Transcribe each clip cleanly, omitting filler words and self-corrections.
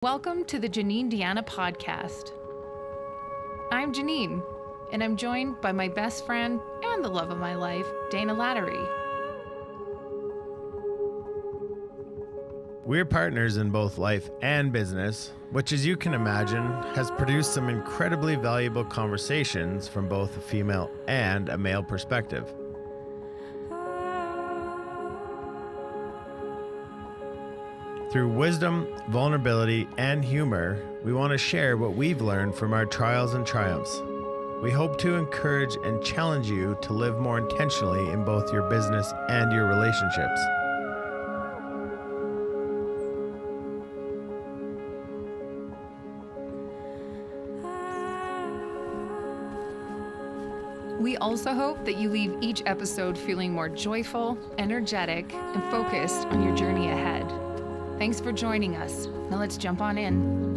Welcome to the Janine Deanna podcast. I'm Janine, and I'm joined by my best friend and the love of my life, Dana Lattery. We're partners in both life and business, which, as you can imagine, has produced some incredibly valuable conversations from both a female and a male perspective. Through wisdom, vulnerability, and humor, we want to share what we've learned from our trials and triumphs. We hope to encourage and challenge you to live more intentionally in both your business and your relationships. We also hope that you leave each episode feeling more joyful, energetic, and focused on your journey ahead. Thanks for joining us. Now let's jump on in.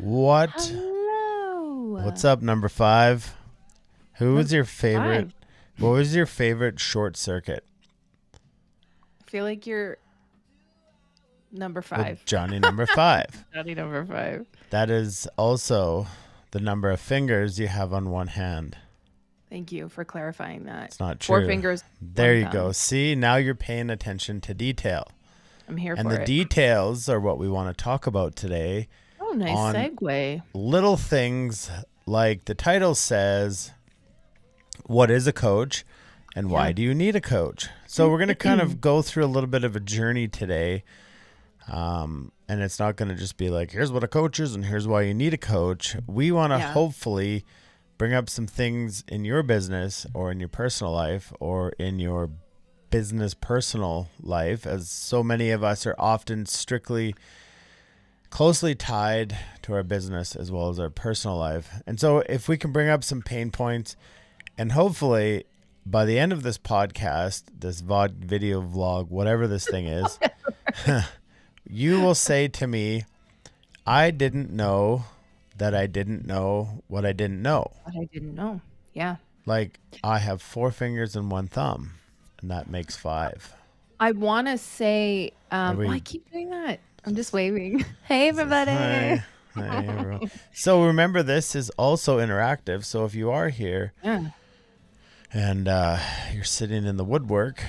What? Hello. What's up, number 5? Who was your favorite? 5. What was your favorite short circuit? I feel like you're number 5. With Johnny number 5. Johnny number 5. That is also the number of fingers you have on one hand. Thank you for clarifying that. It's not true. 4 fingers. There 1 you thumb. go. See, now you're paying attention to detail. I'm here And for the it. details are what we want to talk about today. Oh, nice on segue. Little things like the title says, what is a coach and why do you need a coach? So we're going to kind of go through a little bit of a journey today. And it's not going to just be like, here's what a coach is and here's why you need a coach. We want to hopefully bring up some things in your business or in your personal life or in your business personal life, as so many of us are often closely tied to our business as well as our personal life. And so if we can bring up some pain points, and hopefully by the end of this podcast, this video vlog, whatever this thing is, you will say to me, I didn't know that I didn't know what I didn't know. What I didn't know. Yeah. Like, I have 4 fingers and 1 thumb, and that makes 5. I want to say, I keep doing that. I'm just waving. Hey, everybody. Hi, everyone. So remember, this is also interactive. So if you are here and you're sitting in the woodwork,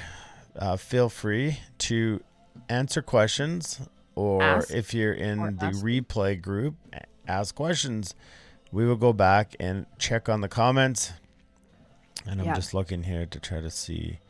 feel free to answer questions, or if you're in the replay group, ask questions. We will go back and check on the comments. And I'm just looking here to try to see.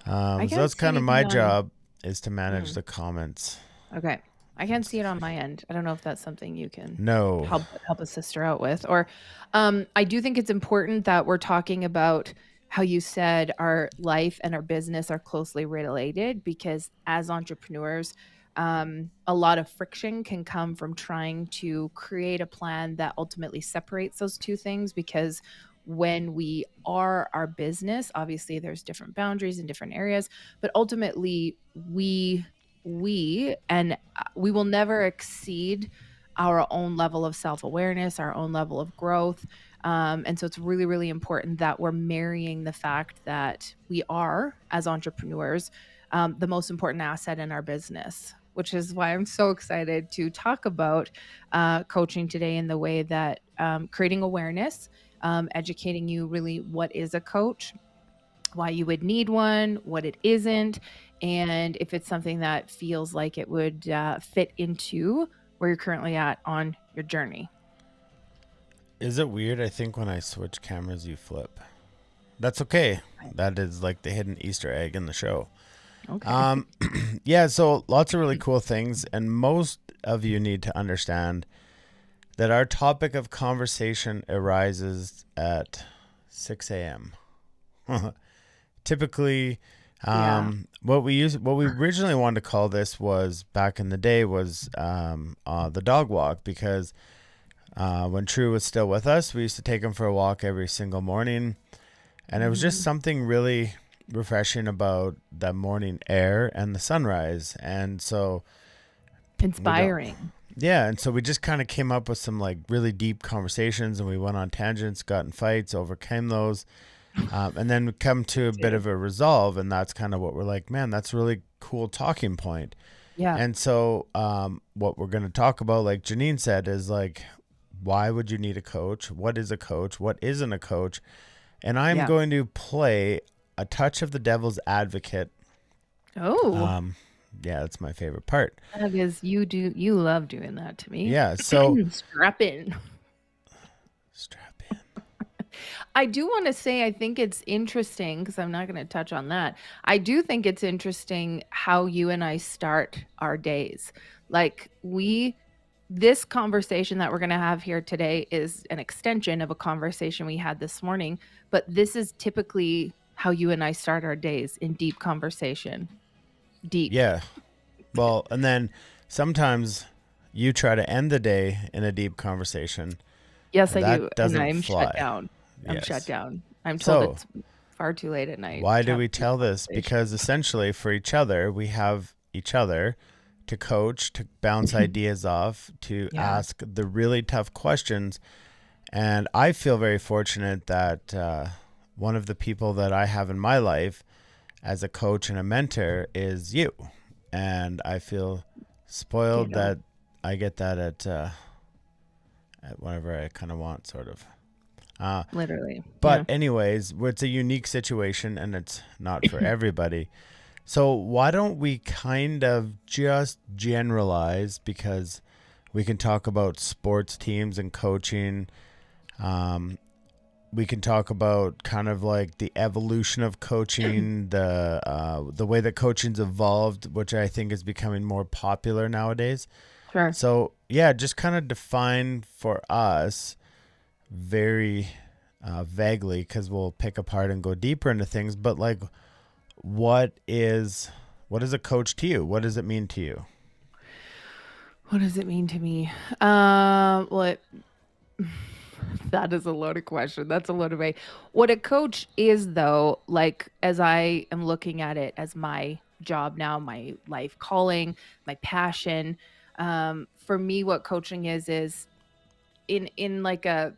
So that's kind of my job, is to manage the comments. Okay. I can't see it on my end. I don't know if that's something you can help a sister out with. Or I do think it's important that we're talking about how you said our life and our business are closely related, because as entrepreneurs, a lot of friction can come from trying to create a plan that ultimately separates those two things. Because when we are our business, obviously there's different boundaries in different areas, but ultimately we will never exceed our own level of self-awareness, our own level of growth. And so it's really, really important that we're marrying the fact that we are, as entrepreneurs, the most important asset in our business, which is why I'm so excited to talk about coaching today in the way that creating awareness, educating you really what is a coach, why you would need one, what it isn't, and if it's something that feels like it would fit into where you're currently at on your journey. Is it weird? I think when I switch cameras, you flip. That's okay. That is like the hidden Easter egg in the show. Okay. Yeah, so lots of really cool things. And most of you need to understand that our topic of conversation arises at 6 a.m. Typically, Yeah. what we originally wanted to call this was back in the day was the dog walk, because when True was still with us, we used to take him for a walk every single morning, and it was just something really refreshing about the morning air and the sunrise. And so we don't, Inspiring. yeah, and so we just kind of came up with some like really deep conversations, and we went on tangents, got in fights, overcame those, and then we come to a bit Too. of a resolve, and that's kind of what we're like, man, that's a really cool talking point. Yeah. And so what we're going to talk about, like Janine said, is like, why would you need a coach? What is a coach? What isn't a coach? And I'm Yeah. going to play a touch of the devil's advocate. Oh, Yeah, that's my favorite part. that is, you love doing that to me. Yeah, so Strap in. strap in. I do want to say, I think it's interesting, because I'm not going to touch on that. I do think it's interesting how you and I start our days. Like, this conversation that we're going to have here today is an extension of a conversation we had this morning, but this is typically how you and I start our days, in deep conversation. Deep. Yeah. Well, and then sometimes you try to end the day in a deep conversation, Yes, and I do. that And doesn't I'm shut fly. down. I'm shut Yes. down. I'm told So it's far too late at night why to do have we deep tell this? conversation. Because essentially, for each other, we have each other to coach, to bounce ideas off, to Yeah. ask the really tough questions. And I feel very fortunate that one of the people that I have in my life as a coach and a mentor is you. And I feel spoiled Ditto. that I get that at whatever I kind of want, sort of. Literally. But Yeah. anyways, it's a unique situation and it's not for everybody. So why don't we kind of just generalize, because we can talk about sports teams and coaching. We can talk about kind of like the evolution of coaching, the way that coaching's evolved, which I think is becoming more popular nowadays. Sure. So yeah, just kind of define for us very vaguely, because we'll pick apart and go deeper into things. But like, what is a coach to you? What does it mean to you? What does it mean to me? Well, that is a loaded question. That's a loaded way. What a coach is, though, like, as I am looking at it as my job now, my life calling, my passion. For me, what coaching is in like a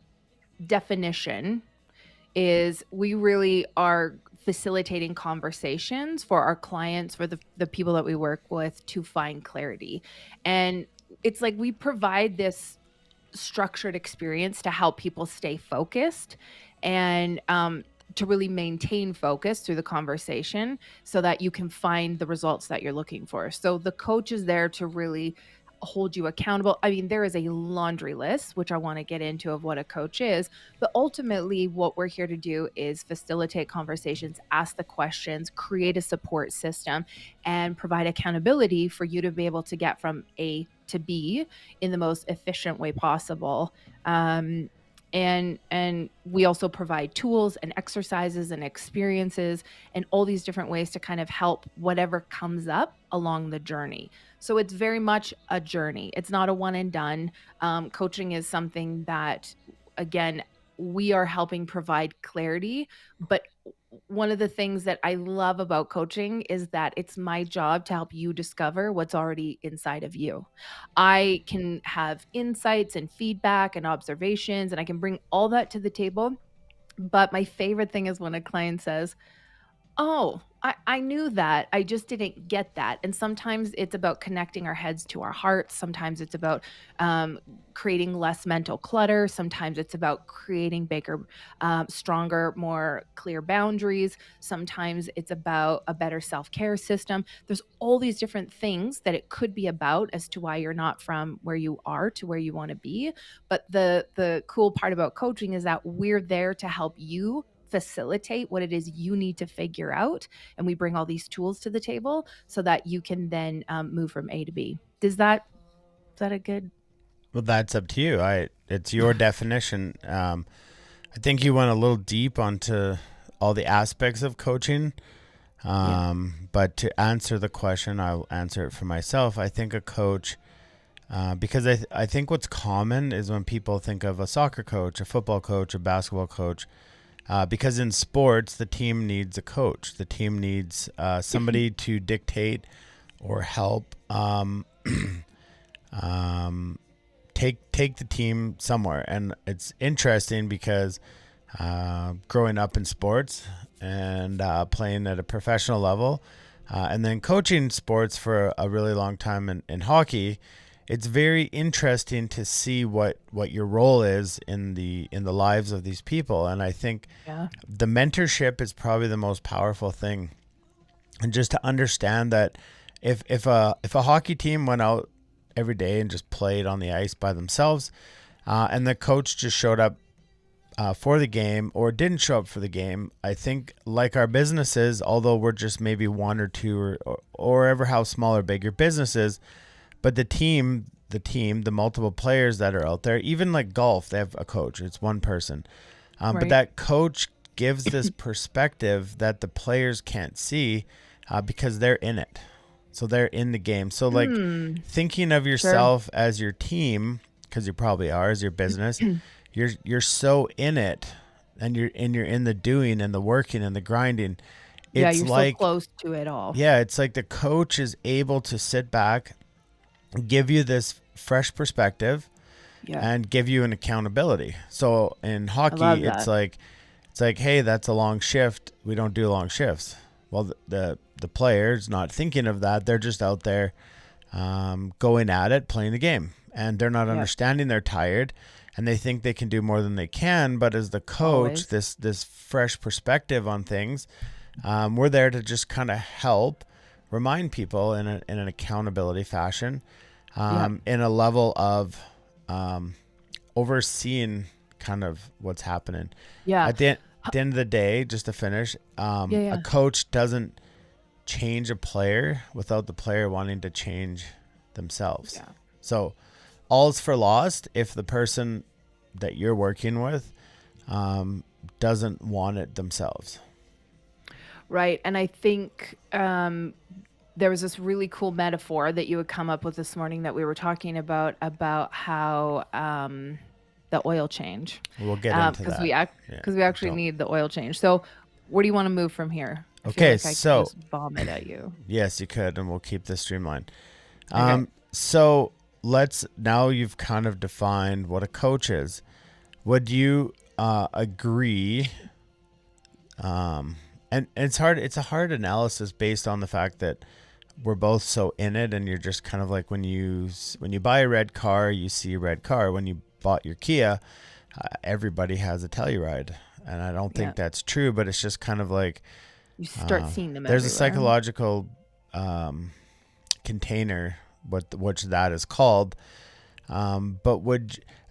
definition, is we really are facilitating conversations for our clients, for the people that we work with, to find clarity. And it's like we provide this structured experience to help people stay focused, and to really maintain focus through the conversation, so that you can find the results that you're looking for. So the coach is there to really hold you accountable. I mean, there is a laundry list, which I want to get into, of what a coach is, but ultimately what we're here to do is facilitate conversations, ask the questions, create a support system, and provide accountability for you to be able to get from A to B in the most efficient way possible. And we also provide tools and exercises and experiences and all these different ways to kind of help whatever comes up along the journey. So it's very much a journey. It's not a one and done. Coaching is something that, again, we are helping provide clarity. But one of the things that I love about coaching is that it's my job to help you discover what's already inside of you. I can have insights and feedback and observations, and I can bring all that to the table. But my favorite thing is when a client says, "Oh, I knew that. I just didn't get that." And sometimes it's about connecting our heads to our hearts. Sometimes it's about um, creating less mental clutter. Sometimes it's about creating bigger, stronger, more clear boundaries. Sometimes it's about a better self care system. There's all these different things that it could be about as to why you're not from where you are to where you want to be. But the cool part about coaching is that we're there to help you facilitate what it is you need to figure out, and we bring all these tools to the table so that you can then move from A to B. Is that a good? Well, that's up to you. It's your definition. I think you went a little deep onto all the aspects of coaching. But to answer the question, I'll answer it for myself. I think a coach, because I think what's common is when people think of a soccer coach, a football coach, a basketball coach, because in sports, the team needs a coach. The team needs somebody to dictate or help take the team somewhere. And it's interesting because growing up in sports and playing at a professional level, and then coaching sports for a really long time in hockey, it's very interesting to see what your role is in the lives of these people. And I think the mentorship is probably the most powerful thing. And just to understand that if a hockey team went out every day and just played on the ice by themselves, and the coach just showed up for the game or didn't show up for the game, I think like our businesses, although we're just maybe one or two or ever how small or big your business is, but the multiple players that are out there, even like golf, they have a coach. It's one person. But Right. that coach gives this perspective that the players can't see because they're in it. So they're in the game. So like thinking of Sure. yourself as your team, because you probably are, as your business, you're so in it, and you're in the doing and the working and the grinding. Yeah, It's you're so like, close to it all. yeah, it's like the coach is able to sit back, give you this fresh perspective, Yeah. and give you an accountability. So in I hockey, love it's that. like, hey, that's a long shift. We don't do long shifts. Well, the player's not thinking of that. They're just out there going at it, playing the game, and they're not Yeah. understanding. They're tired, and they think they can do more than they can. But as the coach, Always. this fresh perspective on things, we're there to just kind of help remind people in an accountability fashion, Yeah. in a level of overseeing kind of what's happening. Yeah. At the end of the day, just to finish, Yeah. a Yeah. coach doesn't change a player without the player wanting to change themselves. Yeah. So all's for lost if the person that you're working with doesn't want it themselves. Right. And I think there was this really cool metaphor that you had come up with this morning that we were talking about how the oil change, We'll get into because that. Yeah, we actually don't. need the oil change. So where do you want to move from here? I feel Okay, like I could so just vomit at you. yes, you could, and we'll keep this streamlined. Okay. So now you've kind of defined what a coach is. Would you agree? And it's hard. It's a hard analysis based on the fact that we're both so in it, and you're just kind of like when you buy a red car, you see a red car. When you bought your Kia, everybody has a Telluride, and I don't Yeah. think that's true, but it's just kind of like You start seeing them there's a everywhere. psychological container, which that is called. But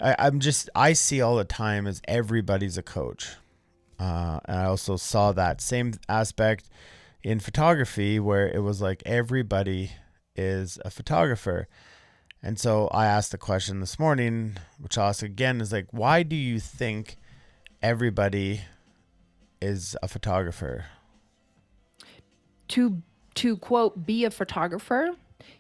I see all the time as everybody's a coach. And I also saw that same aspect in photography where it was like everybody is a photographer. And so I asked the question this morning, which I'll ask again, is like, why do you think everybody is a photographer? To quote, be a photographer,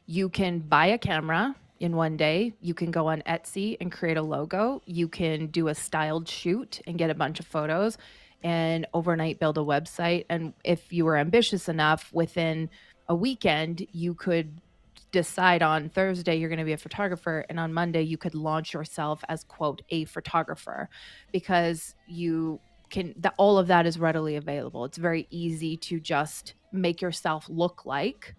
you can buy a camera in one day. You can go on Etsy and create a logo. You can do a styled shoot and get a bunch of photos and overnight build a website. And if you were ambitious enough, within a weekend, you could decide on Thursday you're going to be a photographer, and on Monday you could launch yourself as quote a photographer, because you can that all of that is readily available. It's very easy to just make yourself look like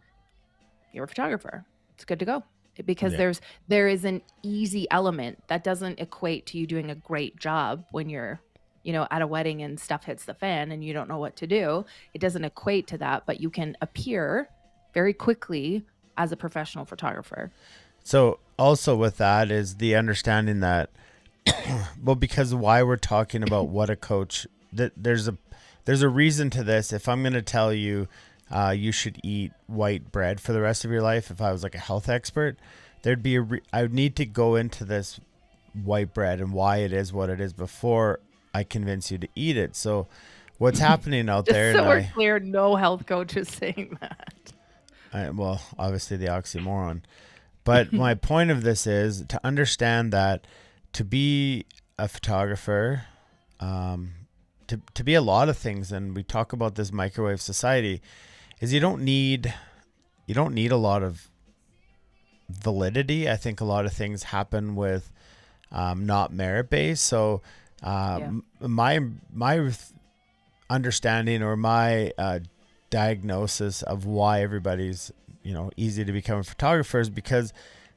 you're a photographer. It's good to go, because Yeah. there is an easy element that doesn't equate to you doing a great job when you're at a wedding and stuff hits the fan and you don't know what to do. It doesn't equate to that, but you can appear very quickly as a professional photographer. So also with that is the understanding that, well, because why we're talking about what a coach, that there's a reason to this. If I'm going to tell you, you should eat white bread for the rest of your life, if I was like a health expert, there'd be I would need to go into this white bread and why it is what it is before I convince you to eat it. So what's happening out there? Just so we're clear, no health coach is saying that. Well, obviously the oxymoron. But my point of this is to understand that to be a photographer, to be a lot of things, and we talk about this microwave society, is you don't need a lot of validity. I think a lot of things happen with not merit based. So my understanding or my diagnosis of why everybody's easy to become a photographer is because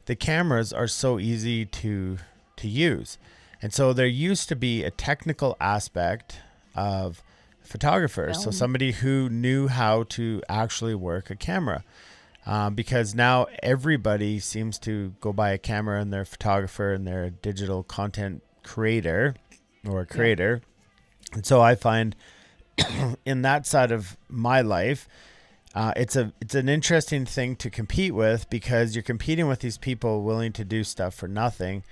the cameras are so easy to use. And so there used to be a technical aspect of photographers. So somebody who knew how to actually work a camera, because now everybody seems to go buy a camera and they're a photographer and they're a digital content creator or a creator. And so I find in that side of my life, it's an interesting thing to compete with, because you're competing with these people willing to do stuff for nothing,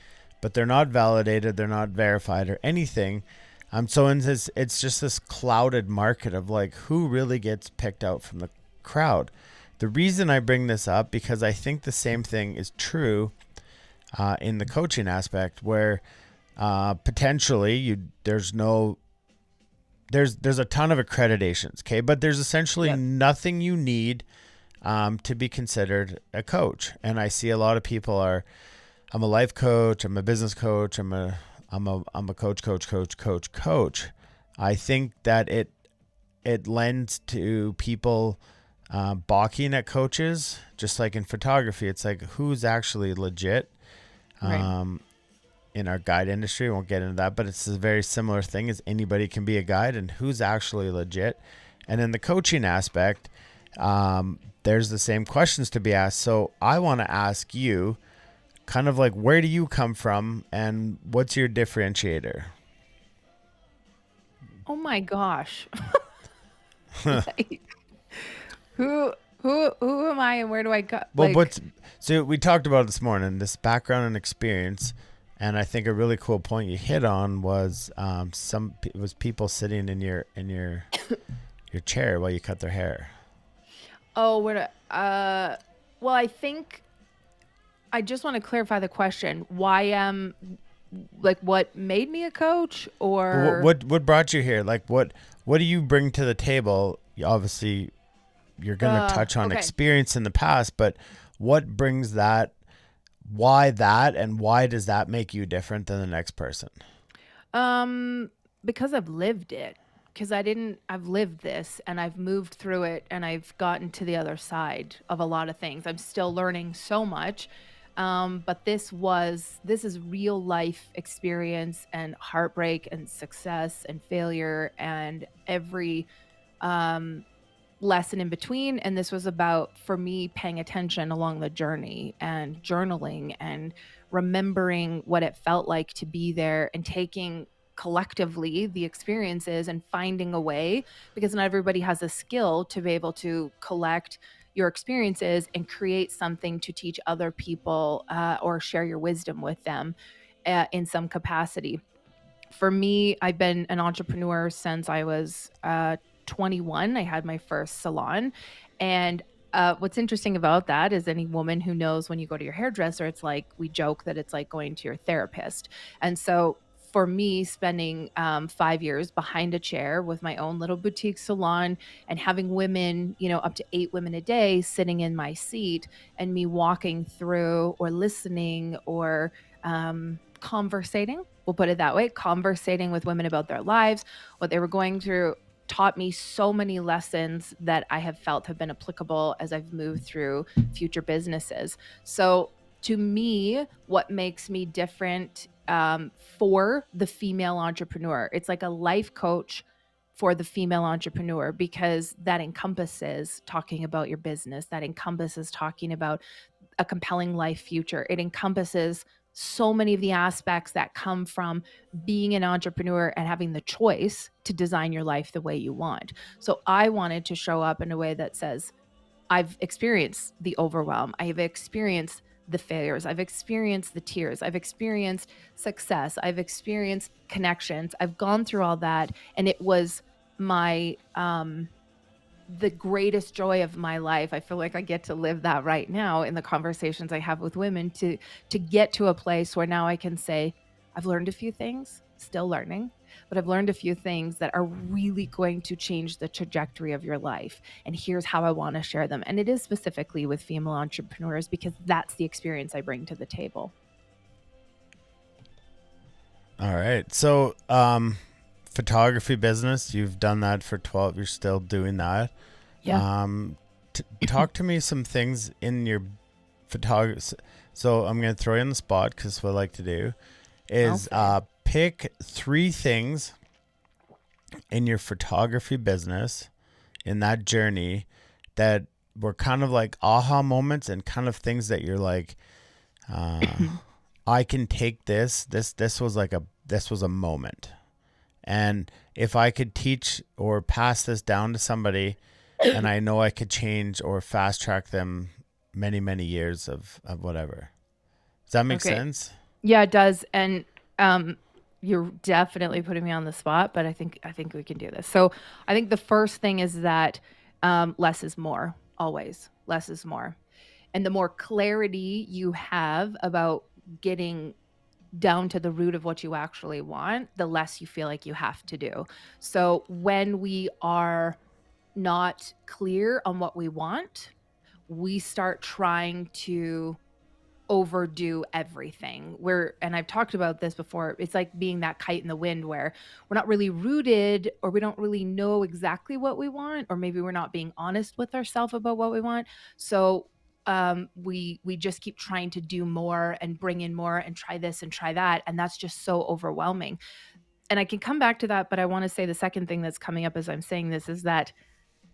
but they're not validated, they're not verified or anything. So in this, it's just this clouded market of like who really gets picked out from the crowd. The reason I bring this up, because I think the same thing is true in the coaching aspect, where potentially there's a ton of accreditations, okay, but there's essentially nothing you need to be considered a coach. And I see a lot of people I'm a life coach, I'm a business coach, I'm a coach. I think that it lends to people balking at coaches, just like in photography. It's like, who's actually legit? Right. In our guide industry, we won't get into that, but it's a very similar thing, as anybody can be a guide, and who's actually legit. And in the coaching aspect, there's the same questions to be asked. So I want to ask you, kind of like, where do you come from and what's your differentiator? Oh my gosh. Like, who am I and where do I go? Well, so we talked about it this morning, this background and experience. And I think a really cool point you hit on was it was people sitting in your your chair while you cut their hair. Oh, well, I think I just want to clarify the question. Why like what made me a coach, or what brought you here? Like what do you bring to the table? Obviously, you're going to touch on experience in the past, but what brings that? Why that, and why does that make you different than the next person? Because I've lived it. Because I've lived this and I've moved through it and I've gotten to the other side of a lot of things. I'm still learning so much. But this is real life experience and heartbreak and success and failure and every, lesson in between. And this was about, for me, paying attention along the journey and journaling and remembering what it felt like to be there and taking collectively the experiences and finding a way, because not everybody has a skill to be able to collect your experiences and create something to teach other people or share your wisdom with them in some capacity. For me, I've been an entrepreneur since I was 21. I had my first salon. And what's interesting about that is any woman who knows when you go to your hairdresser, it's like we joke that it's like going to your therapist. And so for me, spending 5 years behind a chair with my own little boutique salon and having women, up to 8 women a day sitting in my seat and me walking through or listening or conversating, we'll put it that way, conversating with women about their lives, what they were going through, taught me so many lessons that I have felt have been applicable as I've moved through future businesses. So to me, what makes me different for the female entrepreneur, it's like a life coach for the female entrepreneur, because that encompasses talking about your business, that encompasses talking about a compelling life future. It encompasses so many of the aspects that come from being an entrepreneur and having the choice to design your life the way you want. So I wanted to show up in a way that says, I've experienced the overwhelm. I have experienced the failures. I've experienced the tears. I've experienced success. I've experienced connections. I've gone through all that. And it was my, the greatest joy of my life. I feel like I get to live that right now in the conversations I have with women to get to a place where now I can say, I've learned a few things, still learning, but I've learned a few things that are really going to change the trajectory of your life. And here's how I want to share them. And it is specifically with female entrepreneurs because that's the experience I bring to the table. All right. So, photography business, you've done that for 12, you're still doing that. Yeah. Talk to me some things in your photography. So I'm going to throw you on the spot because what I like to do is pick 3 things in your photography business, in that journey, that were kind of like aha moments and kind of things that you're like, I can take this was a moment. And if I could teach or pass this down to somebody, and I know I could change or fast track them many, many years of whatever. Does that make sense? Yeah, it does. And you're definitely putting me on the spot, but I think we can do this. So I think the first thing is that less is more, always. Less is more. And the more clarity you have about getting down to the root of what you actually want, the less you feel like you have to do. So when we are not clear on what we want, we start trying to overdo everything. And I've talked about this before, it's like being that kite in the wind where we're not really rooted, or we don't really know exactly what we want, or maybe we're not being honest with ourselves about what we want. So we just keep trying to do more and bring in more and try this and try that. And that's just so overwhelming. And I can come back to that, but I want to say the second thing that's coming up as I'm saying this is that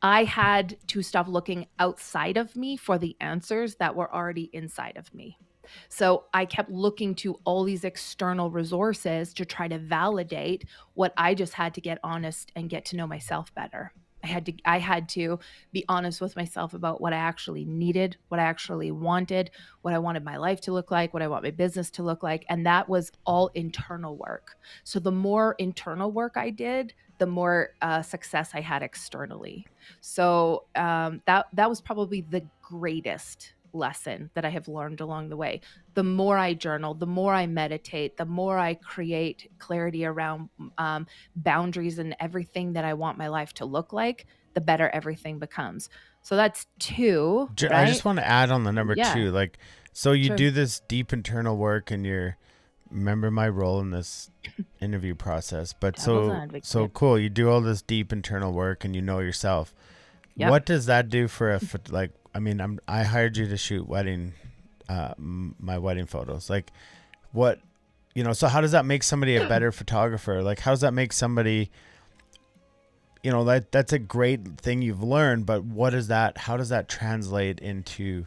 I had to stop looking outside of me for the answers that were already inside of me. So I kept looking to all these external resources to try to validate what I just had to get honest and get to know myself better. I had to be honest with myself about what I actually needed, what I actually wanted, what I wanted my life to look like, what I want my business to look like. And that was all internal work. So the more internal work I did, the more success I had externally. So that was probably the greatest lesson that I have learned along the way. The more I journal, the more I meditate, the more I create clarity around boundaries and everything that I want my life to look like, the better everything becomes. So that's 2. Right? I just want to add on the number 2. Like, so you Sure. do this deep internal work, and remember my role in this interview process, but so cool. You do all this deep internal work and you know yourself. Yep. What does that do for I hired you to shoot my wedding photos. Like, what, so how does that make somebody a better photographer? Like, how does that make somebody, that's a great thing you've learned, but how does that translate into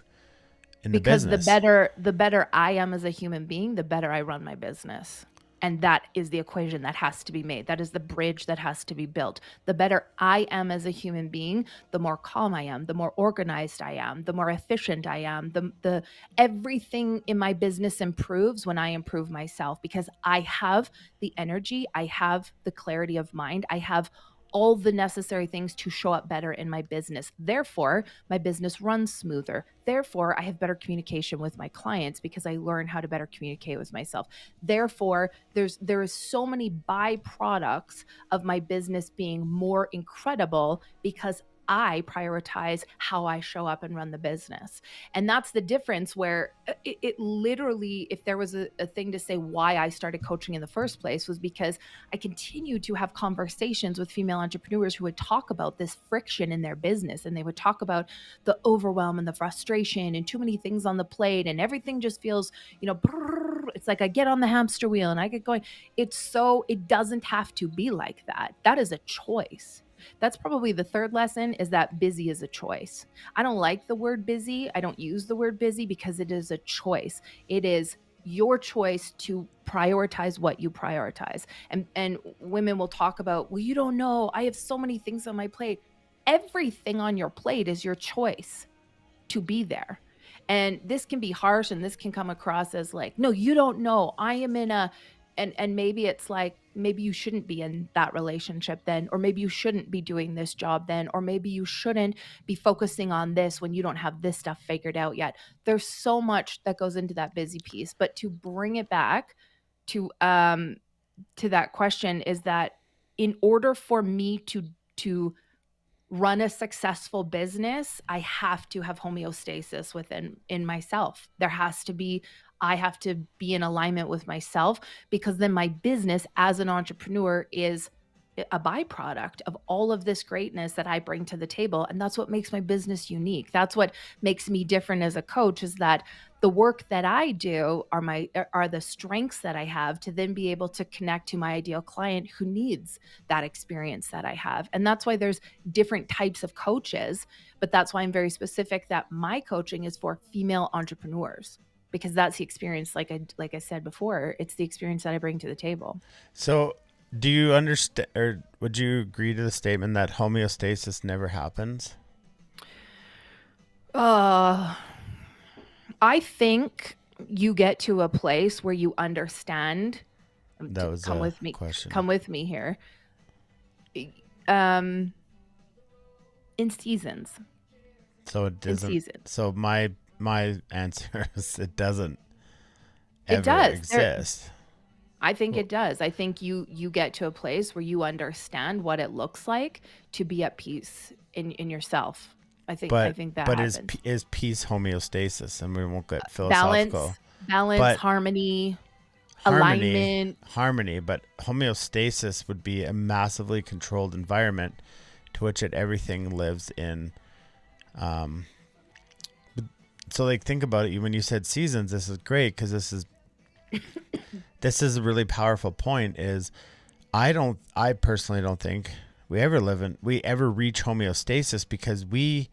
the business? Because the better I am as a human being, the better I run my business. And that is the equation that has to be made. That is the bridge that has to be built. The better I am as a human being, the more calm I am, the more organized I am, the more efficient I am. The everything in my business improves when I improve myself, because I have the energy, I have the clarity of mind, I have all the necessary things to show up better in my business. Therefore, my business runs smoother. Therefore, I have better communication with my clients because I learn how to better communicate with myself. Therefore, there is so many byproducts of my business being more incredible because I prioritize how I show up and run the business. And that's the difference where it literally, if there was a thing to say why I started coaching in the first place, was because I continue to have conversations with female entrepreneurs who would talk about this friction in their business. And they would talk about the overwhelm and the frustration and too many things on the plate. And everything just feels, it's like I get on the hamster wheel and I get going. It doesn't have to be like that. That is a choice. That's probably the third lesson, is that busy is a choice. I don't like the word busy. I don't use the word busy because it is a choice. It is your choice to prioritize what you prioritize. And women will talk about, well, you don't know, I have so many things on my plate. Everything on your plate is your choice to be there. And this can be harsh, and this can come across as like, no, you don't know, I am in a, and maybe it's like, maybe you shouldn't be in that relationship then, or maybe you shouldn't be doing this job then, or maybe you shouldn't be focusing on this when you don't have this stuff figured out yet. There's so much that goes into that busy piece. But to bring it back to that question, is that in order for me to run a successful business, I have to have homeostasis in myself. I have to be in alignment with myself, because then my business as an entrepreneur is a byproduct of all of this greatness that I bring to the table. And that's what makes my business unique. That's what makes me different as a coach, is that the work that I do are the strengths that I have to then be able to connect to my ideal client who needs that experience that I have. And that's why there's different types of coaches, but that's why I'm very specific that my coaching is for female entrepreneurs, because that's the experience. Like I said before, it's the experience that I bring to the table. So, do you understand, or would you agree to the statement that homeostasis never happens? I think you get to a place where you understand. That was Come a with me. question. Come with me here. In seasons. So it doesn't. In seasons. So my answer is it doesn't It ever does. exist. I think it does. I think you get to a place where you understand what it looks like to be at peace in yourself. I think that happens. Is peace homeostasis? And we won't get philosophical. Balance, harmony, alignment. Harmony, but homeostasis would be a massively controlled environment to which everything lives in. So like, think about it. When you said seasons, this is great, because this is a really powerful point. Is I personally don't think we ever reach homeostasis, because we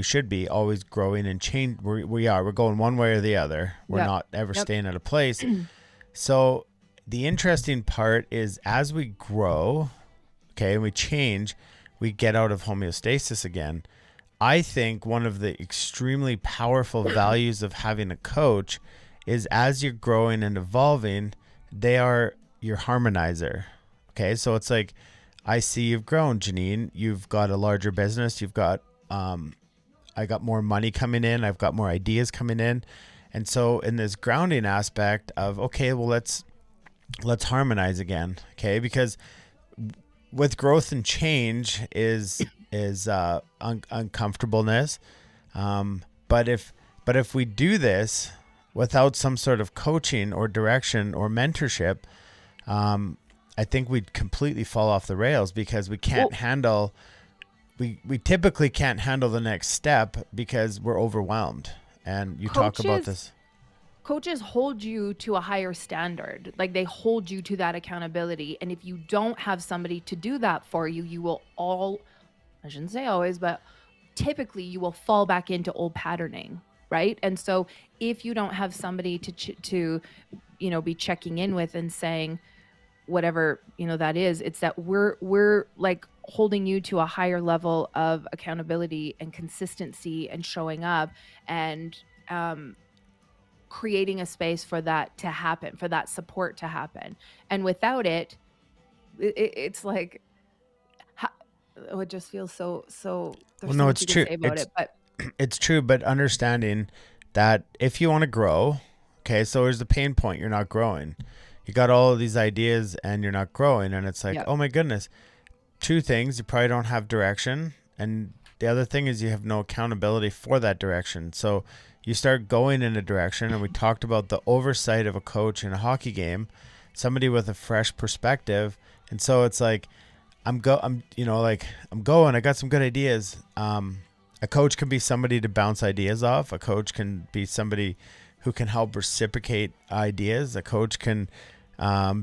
should be always growing and change. We're going one way or the other. We're not ever staying at a place. So the interesting part is, as we grow, and we change, we get out of homeostasis again. I think one of the extremely powerful values of having a coach is, as you're growing and evolving, they are your harmonizer. Okay. So it's like, I see you've grown, Janine. You've got a larger business. You've got, I got more money coming in. I've got more ideas coming in. And so in this grounding aspect of, okay, well, let's harmonize again. Okay. Because with growth and change is uncomfortableness. But if we do this without some sort of coaching or direction or mentorship, I think we'd completely fall off the rails, because we can't handle, we typically can't handle the next step because we're overwhelmed. And you talk about this. Coaches hold you to a higher standard. Like, they hold you to that accountability. And if you don't have somebody to do that for you, you will I shouldn't say always, but typically you will fall back into old patterning. right? And so if you don't have somebody to be checking in with and saying whatever that is, it's that we're like holding you to a higher level of accountability and consistency and showing up and creating a space for that to happen, for that support to happen. And without it's like it just feels so there's Well, so no, much it's you can true. say about it, but It's true, but understanding that if you want to grow, okay, so here's the pain point: you're not growing. You got all of these ideas and you're not growing, and it's like, yeah, oh my goodness. Two things: you probably don't have direction, and the other thing is you have no accountability for that direction. So you start going in a direction, and we talked about the oversight of a coach in a hockey game, somebody with a fresh perspective, and so it's like I'm going. I got some good ideas. A coach can be somebody to bounce ideas off. A coach can be somebody who can help reciprocate ideas. A coach can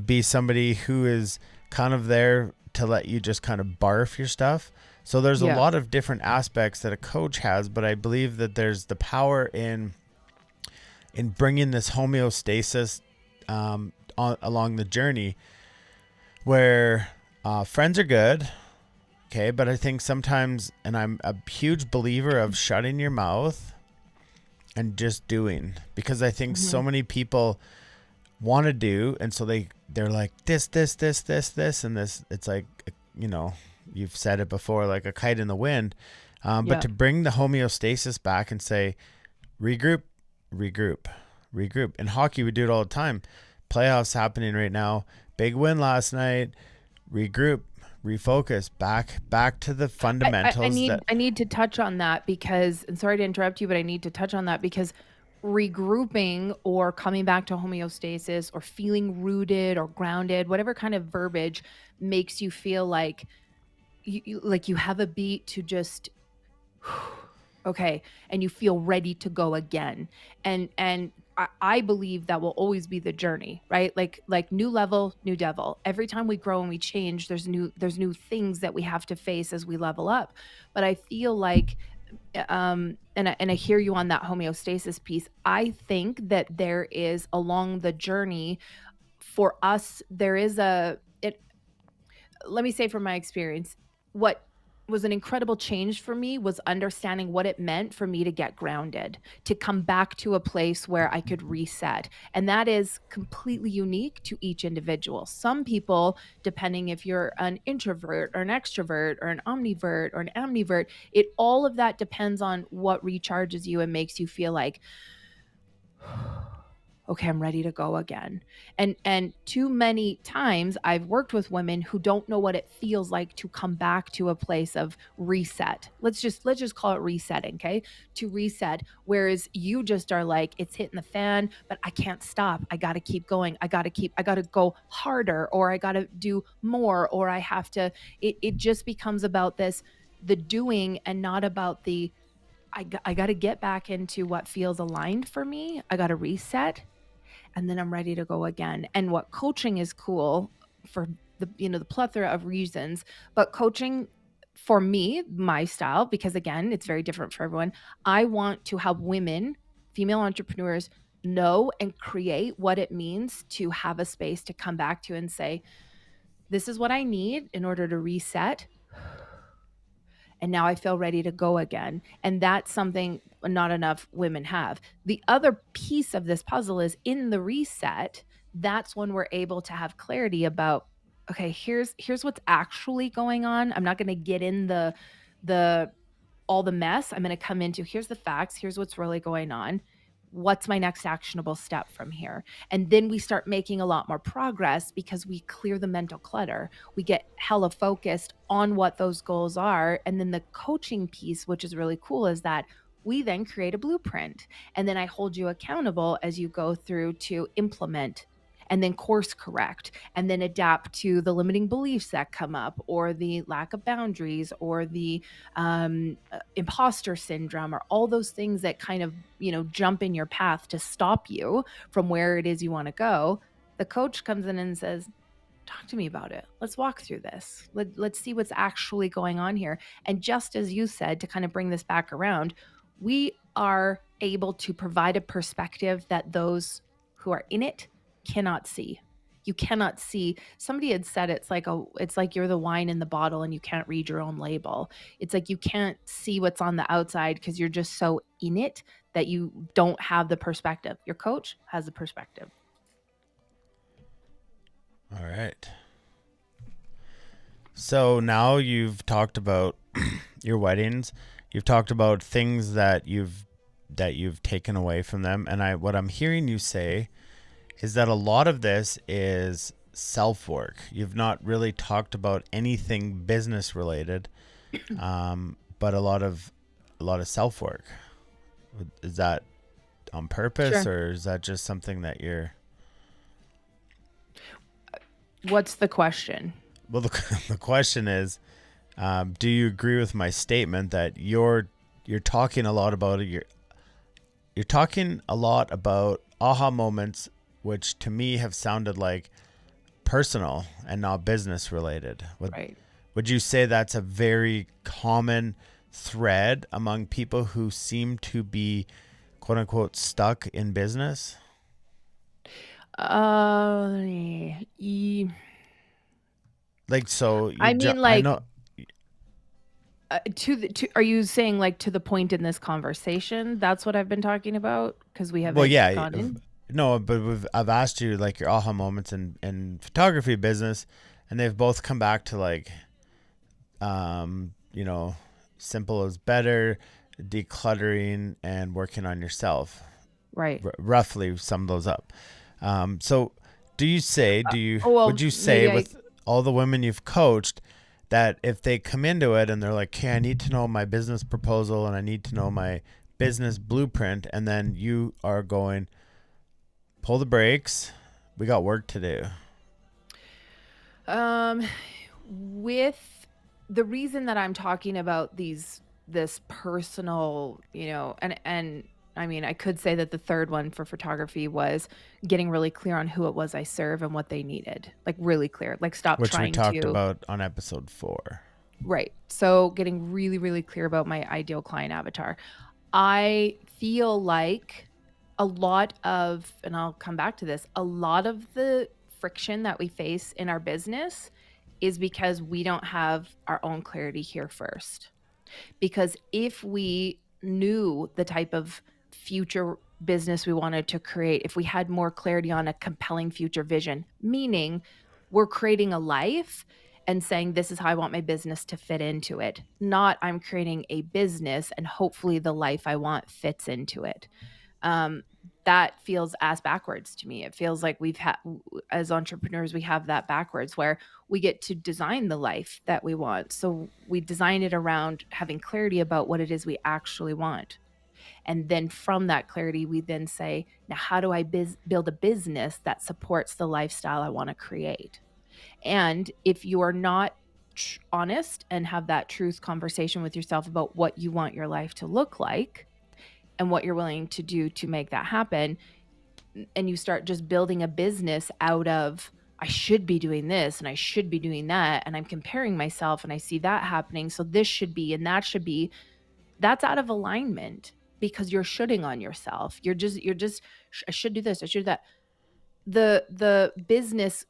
be somebody who is kind of there to let you just kind of barf your stuff. So there's a yeah, lot of different aspects that a coach has, but I believe that there's the power in bringing this homeostasis along the journey where friends are good. Okay, but I think sometimes, and I'm a huge believer of shutting your mouth and just doing, because I think hmm so many people want to do, and so they're like this, and this. It's like, you've said it before, like a kite in the wind. But yeah. to bring the homeostasis back and say, regroup, regroup, regroup. In hockey, we do it all the time. Playoffs happening right now. Big win last night. Regroup, refocus, back to the fundamentals. I need to touch on that because, and sorry to interrupt you, but I need to touch on that because regrouping or coming back to homeostasis or feeling rooted or grounded, whatever kind of verbiage makes you feel like like you have a beat to just okay, and you feel ready to go again. And I believe that will always be the journey, right? Like new level, new devil. Every time we grow and we change, there's new things that we have to face as we level up. But I feel like and I hear you on that homeostasis piece. I think that there is along the journey for us, there is let me say from my experience, what was an incredible change for me was understanding what it meant for me to get grounded, to come back to a place where I could reset. And that is completely unique to each individual. Some people, depending if you're an introvert or an extrovert or an omnivert or an amnivert, all of that depends on what recharges you and makes you feel like okay, I'm ready to go again. And too many times I've worked with women who don't know what it feels like to come back to a place of reset. Let's just call it resetting, okay? To reset, whereas you just are like it's hitting the fan, but I can't stop. I got to keep going. I got to go harder, or I got to do more, or I have to it just becomes about the doing and not about the I got to get back into what feels aligned for me. I got to reset and then I'm ready to go again. And what coaching is cool for the plethora of reasons, but coaching for me, my style, because again, it's very different for everyone. I want to help women, female entrepreneurs know and create what it means to have a space to come back to and say, this is what I need in order to reset, and now I feel ready to go again. And that's something not enough women have. The other piece of this puzzle is in the reset, that's when we're able to have clarity about okay, here's what's actually going on. I'm not going to get in the all the mess. I'm going to come into here's the facts, here's what's really going on. What's my next actionable step from here? And then we start making a lot more progress because we clear the mental clutter. We get hella focused on what those goals are. And then the coaching piece, which is really cool, is that we then create a blueprint. And then I hold you accountable as you go through to implement and then course correct and then adapt to the limiting beliefs that come up or the lack of boundaries or the imposter syndrome or all those things that kind of jump in your path to stop you from where it is you want to go. The coach comes in and says, talk to me about it. Let's walk through this. Let's see what's actually going on here. And just as you said, to kind of bring this back around, we are able to provide a perspective that those who are in it cannot see. You cannot see. Somebody had said it's like you're the wine in the bottle and you can't read your own label. It's like you can't see what's on the outside because you're just so in it that you don't have the perspective. Your coach has the perspective. All right. So now you've talked about your weddings. You've talked about things that you've taken away from them, and what I'm hearing you say is that a lot of this is self-work. You've not really talked about anything business related, but a lot of self-work. Is that on purpose, Sure. or is that just something that you're? What's the question? Well, the question is, do you agree with my statement that you're talking a lot about it? You're talking a lot about aha moments, which to me have sounded like personal and not business related. Right. Would you say that's a very common thread among people who seem to be quote unquote stuck in business? Like, so I mean, I like, know. are you saying like to the point in this conversation? That's what I've been talking about because we Well, haven't yeah, gone in. no, but I've asked you like your aha moments in photography business, and they've both come back to like, you know, simple is better, decluttering, and working on yourself. Right. Roughly sum those up. So would you Well, say maybe with all the women you've coached that if they come into it and they're like, okay, I need to know my business proposal and I need to know my business blueprint, and then you are going, pull the brakes, we got work to do. With the reason that I'm talking about this personal, and I mean, I could say that the third one for photography was getting really clear on who it was I serve and what they needed. Like really clear. Like stop Which we trying talked to. about on episode 4. Right. So getting really, really clear about my ideal client avatar. I feel like a lot of, and I'll come back to this, a lot of the friction that we face in our business is because we don't have our own clarity here first. Because if we knew the type of future business we wanted to create, if we had more clarity on a compelling future vision, meaning we're creating a life and saying, this is how I want my business to fit into it, not I'm creating a business and hopefully the life I want fits into it. That feels ass backwards to me. It feels like as entrepreneurs, we have that backwards where we get to design the life that we want. So we design it around having clarity about what it is we actually want. And then from that clarity, we then say, now, how do I build a business that supports the lifestyle I want to create? And if you are not honest and have that truth conversation with yourself about what you want your life to look like and what you're willing to do to make that happen, and you start just building a business out of, I should be doing this and I should be doing that, and I'm comparing myself and I see that happening, so this should be and that should be, that's out of alignment because you're shoulding on yourself. You're just I should do this, I should do that. The business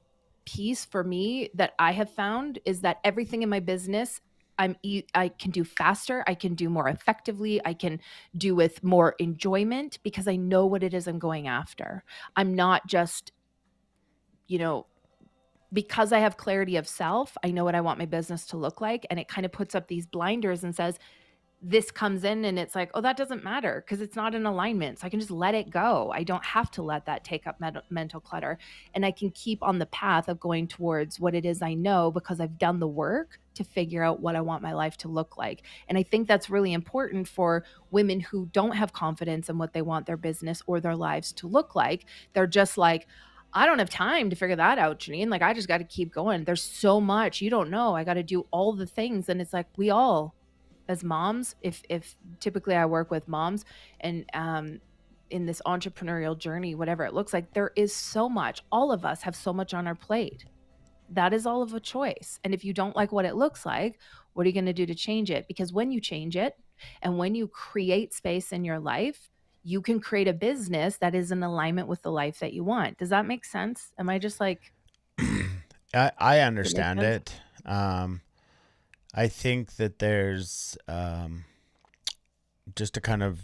piece for me that I have found is that everything in my business I can do faster, I can do more effectively, I can do with more enjoyment because I know what it is I'm going after. I'm not just, because I have clarity of self, I know what I want my business to look like, and it kind of puts up these blinders and says, this comes in and it's like, oh, that doesn't matter because it's not in alignment. So I can just let it go. I don't have to let that take up mental clutter. And I can keep on the path of going towards what it is I know because I've done the work to figure out what I want my life to look like. And I think that's really important for women who don't have confidence in what they want their business or their lives to look like. They're just like, I don't have time to figure that out, Janine. Like, I just got to keep going. There's so much you don't know. I got to do all the things. And it's like, we all, as moms, if typically I work with moms and in this entrepreneurial journey, whatever it looks like, there is so much. All of us have so much on our plate. That is all of a choice. And if you don't like what it looks like, what are you going to do to change it? Because when you change it and when you create space in your life, you can create a business that is in alignment with the life that you want. Does that make sense? Am I just like, I does it make understand sense? it. I think that there's just to kind of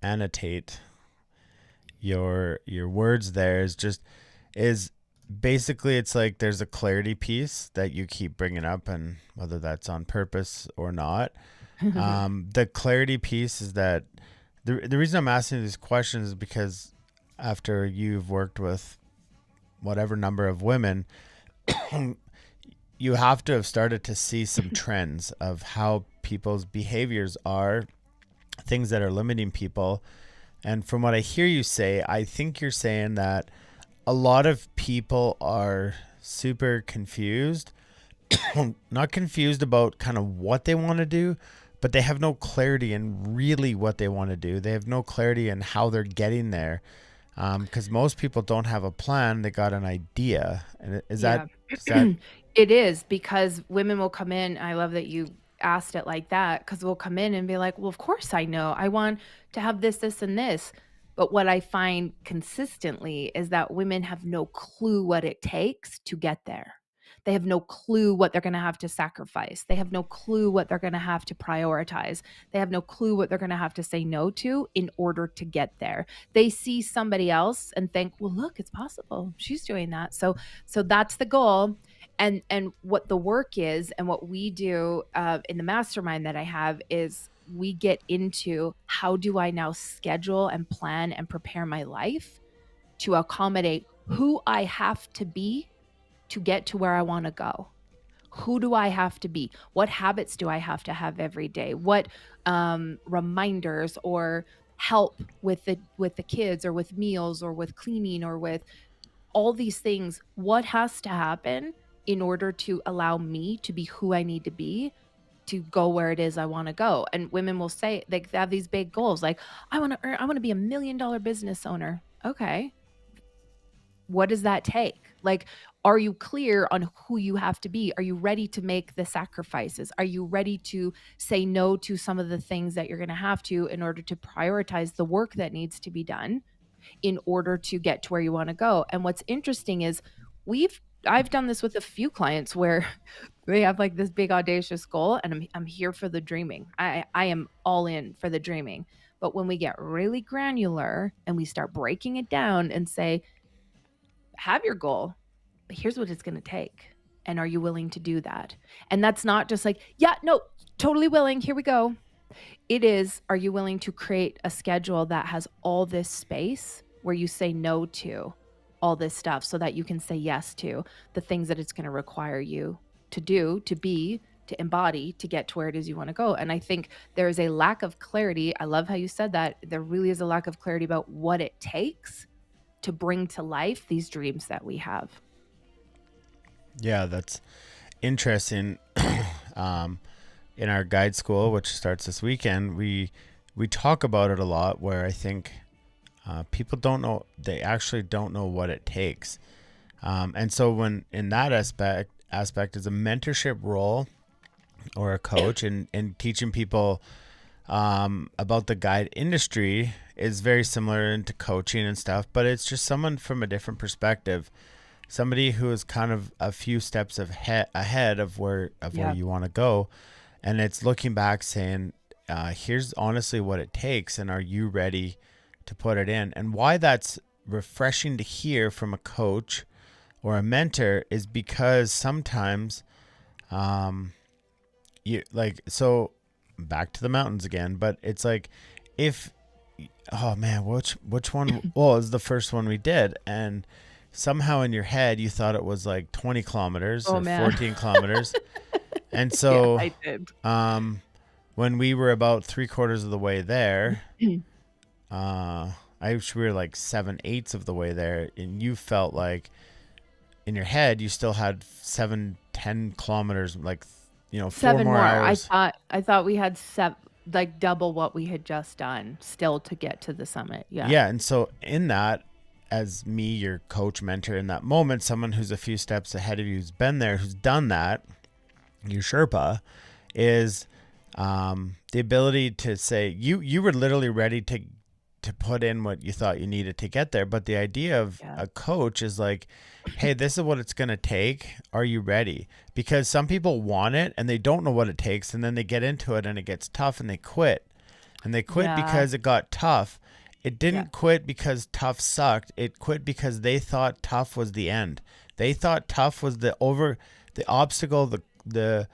annotate your words there is basically it's like there's a clarity piece that you keep bringing up, and whether that's on purpose or not. The clarity piece is that the reason I'm asking these questions is because after you've worked with whatever number of women, you have to have started to see some trends of how people's behaviors are, things that are limiting people. And from what I hear you say, I think you're saying that a lot of people are super confused, not confused about kind of what they want to do, but they have no clarity in really what they want to do. They have no clarity in how they're getting there. Because most people don't have a plan. They got an idea. And Yeah. is that, It is, because women will come in. I love that you asked it like that, because we'll come in and be like, well, of course I know. I want to have this, this, and this. But what I find consistently is that women have no clue what it takes to get there. They have no clue what they're going to have to sacrifice. They have no clue what they're going to have to prioritize. They have no clue what they're going to have to say no to in order to get there. They see somebody else and think, well, look, it's possible. She's doing that. So that's the goal. And what the work is, and what we do in the mastermind that I have, is we get into, how do I now schedule and plan and prepare my life to accommodate who I have to be to get to where I want to go. Who do I have to be? What habits do I have to have every day? What reminders or help with the kids, or with meals, or with cleaning, or with all these things? What has to happen in order to allow me to be who I need to be to go where it is I want to go? And women will say, they have these big goals, like, I want to be $1 million business owner. Okay. What does that take? Like, are you clear on who you have to be? Are you ready to make the sacrifices? Are you ready to say no to some of the things that you're going to have to, in order to prioritize the work that needs to be done in order to get to where you want to go? And what's interesting is, I've done this with a few clients where they have like this big audacious goal, and I'm here for the dreaming. I am all in for the dreaming. But when we get really granular and we start breaking it down and say, have your goal, but here's what it's going to take. And are you willing to do that? And that's not just like, yeah, no, totally willing. Here we go. It is, are you willing to create a schedule that has all this space where you say no to all this stuff, so that you can say yes to the things that it's going to require you to do, to be, to embody, to get to where it is you want to go? And I think there is a lack of clarity. I love how you said that. There really is a lack of clarity about what it takes to bring to life these dreams that we have. yeah, that's interesting. In our guide school, which starts this weekend, we talk about it a lot, where I think people don't know, they actually don't know what it takes. And so when in that aspect is a mentorship role, or a coach, and teaching people about the guide industry is very similar into coaching and stuff, but it's just someone from a different perspective, somebody who is kind of a few steps ahead of where you want to go. And it's looking back saying, here's honestly what it takes, and are you ready to put it in? And why that's refreshing to hear from a coach or a mentor is because sometimes you like, so back to the mountains again, but it's like, if, oh man, which one? Well, it was the first one we did, and somehow in your head you thought it was like 20 kilometers or 14 kilometers. And so I did. When we were about 3/4 of the way there, we were like 7/8 of the way there, and you felt like in your head you still had 7-10 kilometers, like, 4 7 more more. hours. I thought we had like double what we had just done still to get to the summit. Yeah. And so in that, as me, your coach, mentor, in that moment, someone who's a few steps ahead of you, who's been there, who's done that, your Sherpa, is The ability to say you were literally ready to put in what you thought you needed to get there. But the idea of Yeah. a coach is like, hey, this is what it's going to take. Are you ready? Because some people want it and they don't know what it takes. And then they get into it and it gets tough and they quit. And they quit Yeah. because it got tough. It Yeah. didn't quit because tough sucked. It quit because they thought tough was the end. They thought tough was the obstacle, the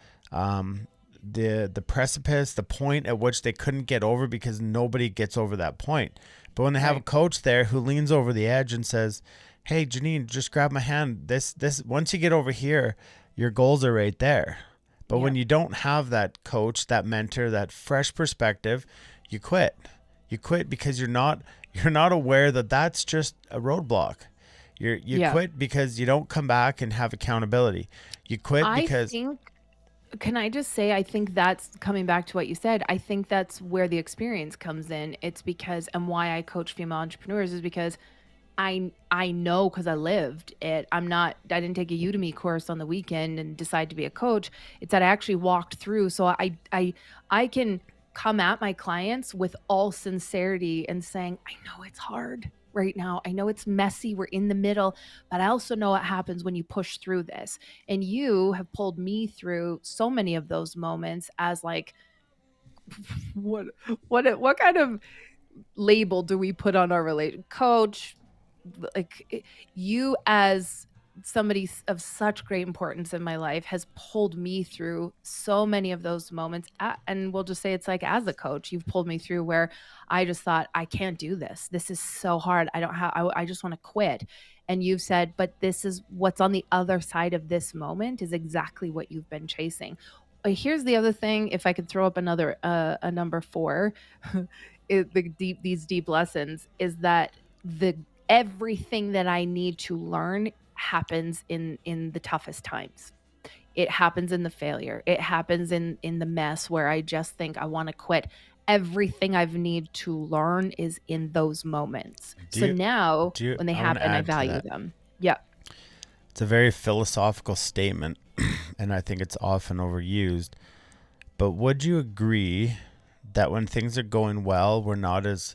precipice, the point at which they couldn't get over because nobody gets over that point. But when they have a Right. coach there who leans over the edge and says, "Hey, Janine, just grab my hand. This once you get over here, your goals are right there." But when Yeah. you don't have that coach, that mentor, that fresh perspective, you quit. You quit because you're not aware that that's just a roadblock. You Yeah. quit because you don't come back and have accountability. You quit I because think, can I just say, I think that's coming back to what you said. I think that's where the experience comes in. It's because, and why I coach female entrepreneurs is because I know, because I lived it. I didn't take a Udemy course on the weekend and decide to be a coach. It's that I actually walked through. So I can come at my clients with all sincerity and saying, I know it's hard right now. I know it's messy. We're in the middle, but I also know what happens when you push through this. And you have pulled me through so many of those moments as like, what kind of label do we put on our relation coach, like you as somebody of such great importance in my life has pulled me through so many of those moments, and we'll just say it's like, as a coach, you've pulled me through where I just thought, I can't do this is so hard, I don't have I just want to quit. And you've said, but this is what's on the other side of this moment is exactly what you've been chasing. Here's the other thing, if I could throw up another a number 4, these deep lessons is that the everything that I need to learn happens in the toughest times. It happens in the failure. It happens in the mess where I just think I want to quit. Everything I've need to learn is in those moments. So now when they I want to happen, I add to value that. them. Yeah. It's a very philosophical statement, and I think it's often overused. But would you agree that when things are going well, we're not as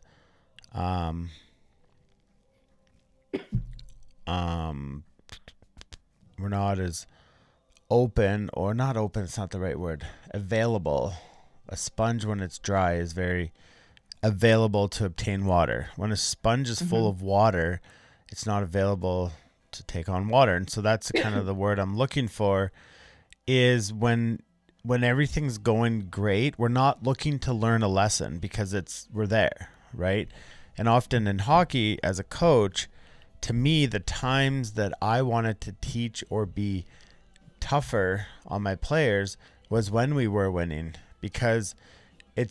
we're not as open, or not open, it's not the right word, available. A sponge, when it's dry, is very available to obtain water. When a sponge is full of water, it's not available to take on water. And so that's kind of the word I'm looking for, is when everything's going great, we're not looking to learn a lesson because we're there, right? And often in hockey, as a coach, to me, the times that I wanted to teach or be tougher on my players was when we were winning, because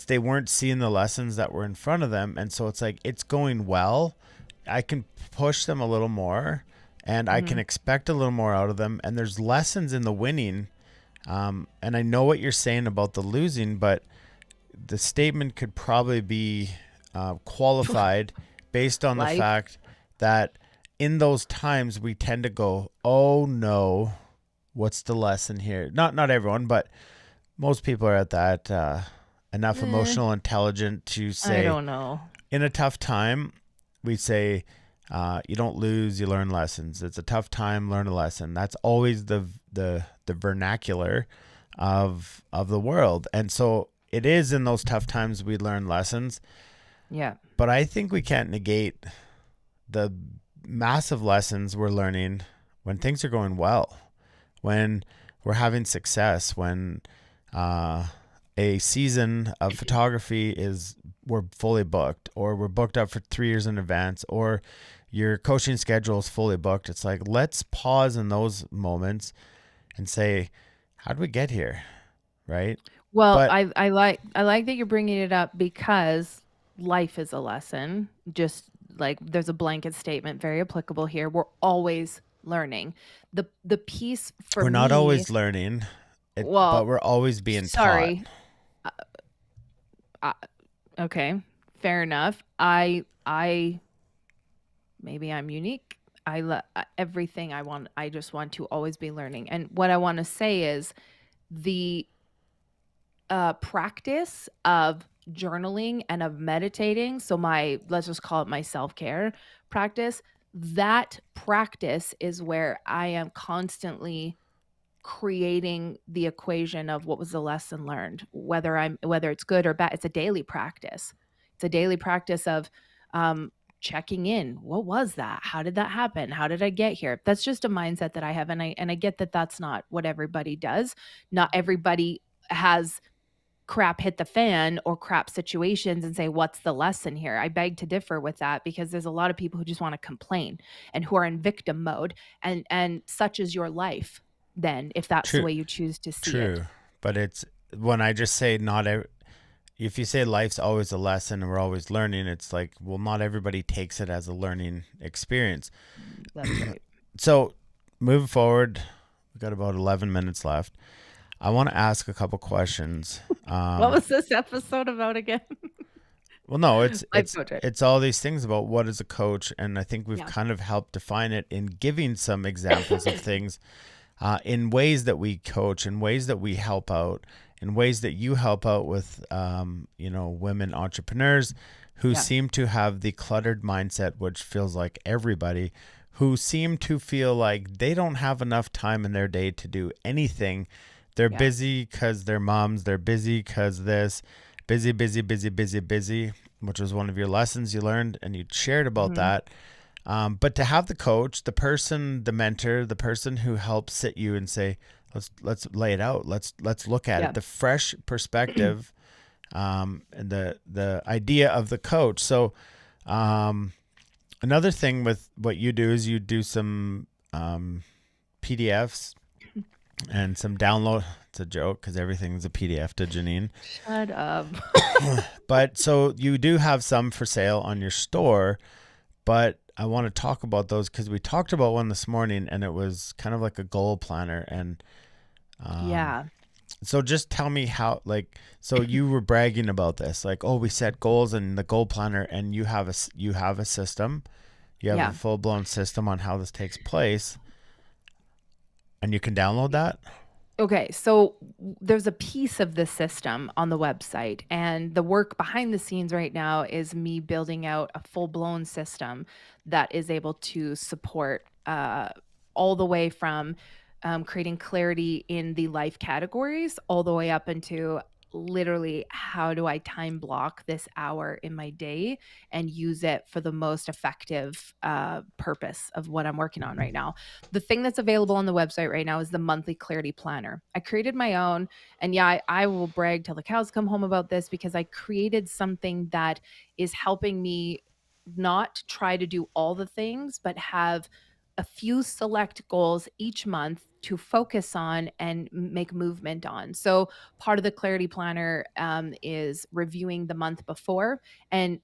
they weren't seeing the lessons that were in front of them. And so it's like, it's going well, I can push them a little more and I can expect a little more out of them. And there's lessons in the winning. And I know what you're saying about the losing, but the statement could probably be qualified based on the fact that in those times we tend to go, oh no, what's the lesson here? Not everyone, but most people are at that enough emotional intelligence to say, I don't know. In a tough time, we say, you don't lose, you learn lessons. It's a tough time, learn a lesson. That's always the vernacular of the world. And so it is in those tough times we learn lessons. Yeah. But I think we can't negate the massive lessons we're learning when things are going well, when we're having success, when a season of photography we're fully booked, or we're booked up for 3 years in advance, or your coaching schedule is fully booked. It's like, let's pause in those moments and say, how did we get here? Right. Well, But I like that you're bringing it up, because life is a lesson. Just like there's a blanket statement, very applicable here. We're always learning. The piece for we're not me, always learning, but well, we're always being taught. sorry. Okay, fair enough. I maybe I'm unique. Everything I want. I just want to always be learning. And what I want to say is the practice of journaling and of meditating. So let's just call it my self-care practice. That practice is where I am constantly creating the equation of what was the lesson learned, whether it's good or bad. It's a daily practice. It's a daily practice of checking in. What was that? How did that happen? How did I get here? That's just a mindset that I have, and I get that that's not what everybody does. Not everybody has crap hit the fan or crap situations and say, what's the lesson here? I beg to differ with that, because there's a lot of people who just want to complain and who are in victim mode, and such is your life then, if that's the True, way you choose to see it. true. But it's when I just say not every, if you say life's always a lesson and we're always learning, it's like, well, not everybody takes it as a learning experience. That's right. So moving forward, we've got about 11 minutes left. I want to ask a couple questions. What was this episode about again? Well, no, it's Life it's coach, right? it's all these things about what is a coach, and I think we've Yeah. kind of helped define it in giving some examples of things, in ways that we coach, in ways that we help out, in ways that you help out with, women entrepreneurs who Yeah. seem to have the cluttered mindset, which feels like everybody, who seem to feel like they don't have enough time in their day to do anything. They're Yeah. busy because they're moms. They're busy because this. Busy, busy, busy, busy, busy, which was one of your lessons you learned and you shared about Mhm. that. But to have the coach, the person, the mentor, the person who helps sit you and say, let's lay it out. Let's look at Yeah. it. The fresh perspective, and the idea of the coach. So, another thing with what you do is you do some PDFs and some download. It's a joke because everything's a PDF to Janine. Shut up. But so you do have some for sale on your store, but I want to talk about those because we talked about one this morning and it was kind of like a goal planner. And Yeah. so just tell me how, like, so you were bragging about this, like, oh, we set goals in the goal planner and you have a system, you have Yeah. a full blown system on how this takes place, and you can download that. Okay, so there's a piece of the system on the website, and the work behind the scenes right now is me building out a full blown system that is able to support all the way from creating clarity in the life categories, all the way up into literally how do I time block this hour in my day and use it for the most effective purpose of what I'm working on right now. The thing that's available on the website right now is the monthly clarity planner. I created my own, and yeah, I will brag till the cows come home about this, because I created something that is helping me not try to do all the things, but have a few select goals each month to focus on and make movement on. So part of the clarity planner is reviewing the month before, and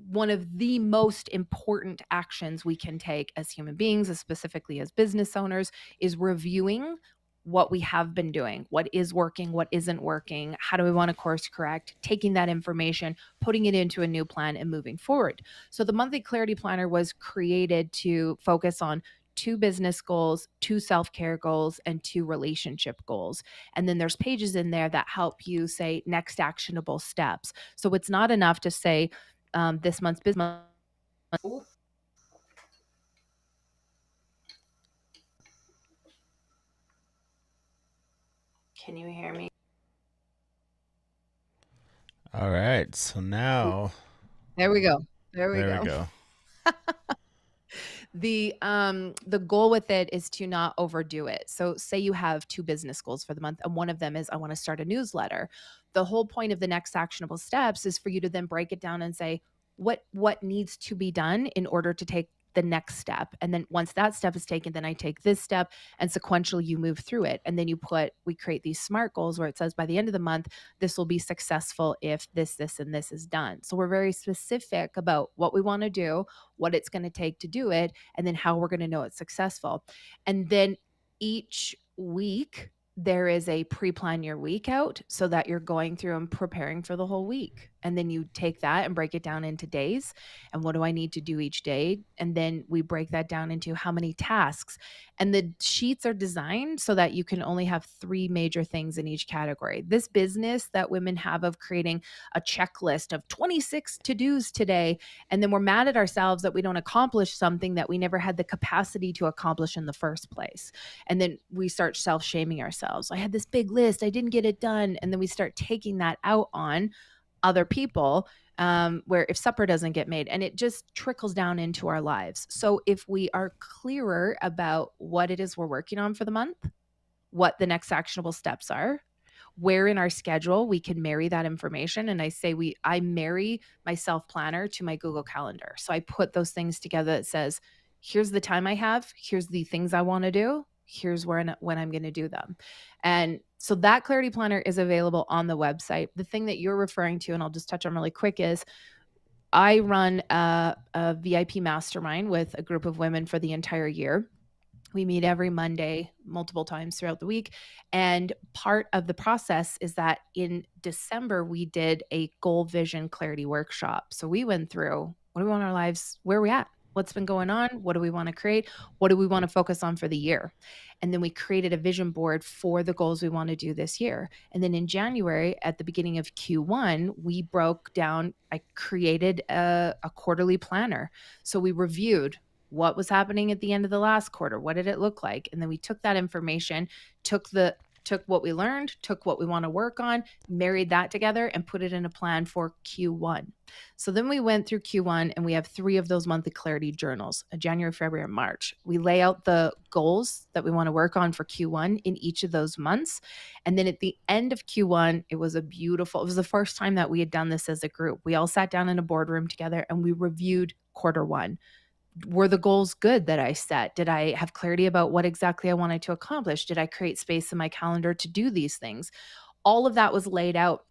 one of the most important actions we can take as human beings, as specifically as business owners, is reviewing what we have been doing, what is working, what isn't working, how do we want to course correct, taking that information, putting it into a new plan, and moving forward. So the monthly clarity planner was created to focus on 2 business goals, 2 self-care goals, and 2 relationship goals. And then there's pages in there that help you say next actionable steps. So it's not enough to say this month's business. Can you hear me? All right, so now There we go. There we there we go. go. The goal with it is to not overdo it. So say you have 2 business goals for the month, and one of them is I want to start a newsletter. The whole point of the next actionable steps is for you to then break it down and say what needs to be done in order to take the next step. And then once that step is taken, then I take this step, and sequentially you move through it. And then we create these SMART goals where it says by the end of the month, this will be successful if this, and this is done. So we're very specific about what we want to do, what it's going to take to do it, and then how we're going to know it's successful. And then each week, there is a pre plan your week out so that you're going through and preparing for the whole week. And then you take that and break it down into days. And what do I need to do each day? And then we break that down into how many tasks. And the sheets are designed so that you can only have 3 major things in each category. This business that women have of creating a checklist of 26 to-dos today, and then we're mad at ourselves that we don't accomplish something that we never had the capacity to accomplish in the first place. And then we start self-shaming ourselves. I had this big list, I didn't get it done. And then we start taking that out on other people, where if supper doesn't get made, and it just trickles down into our lives. So if we are clearer about what it is we're working on for the month, what the next actionable steps are, where in our schedule we can marry that information. And I marry my self planner to my Google Calendar. So I put those things together that says, here's the time I have, here's the things I want to do, here's when I'm going to do them. And so that clarity planner is available on the website. The thing that you're referring to, and I'll just touch on really quick, is I run a VIP mastermind with a group of women for the entire year. We meet every Monday, multiple times throughout the week. And part of the process is that in December, we did a goal vision clarity workshop. So we went through, what do we want in our lives? Where are we at? What's been going on? What do we want to create? What do we want to focus on for the year? And then we created a vision board for the goals we want to do this year. And then in January, at the beginning of Q1, we broke down, I created a quarterly planner. So we reviewed what was happening at the end of the last quarter. What did it look like? And then we took that information, took what we learned, took what we want to work on, married that together and put it in a plan for Q1. So then we went through Q1 and we have 3 of those monthly clarity journals, January, February, and March. We lay out the goals that we want to work on for Q1 in each of those months. And then at the end of Q1, it was the first time that we had done this as a group. We all sat down in a boardroom together and we reviewed quarter 1. Were the goals good that I set? Did I have clarity about what exactly I wanted to accomplish? Did I create space in my calendar to do these things? All of that was laid out.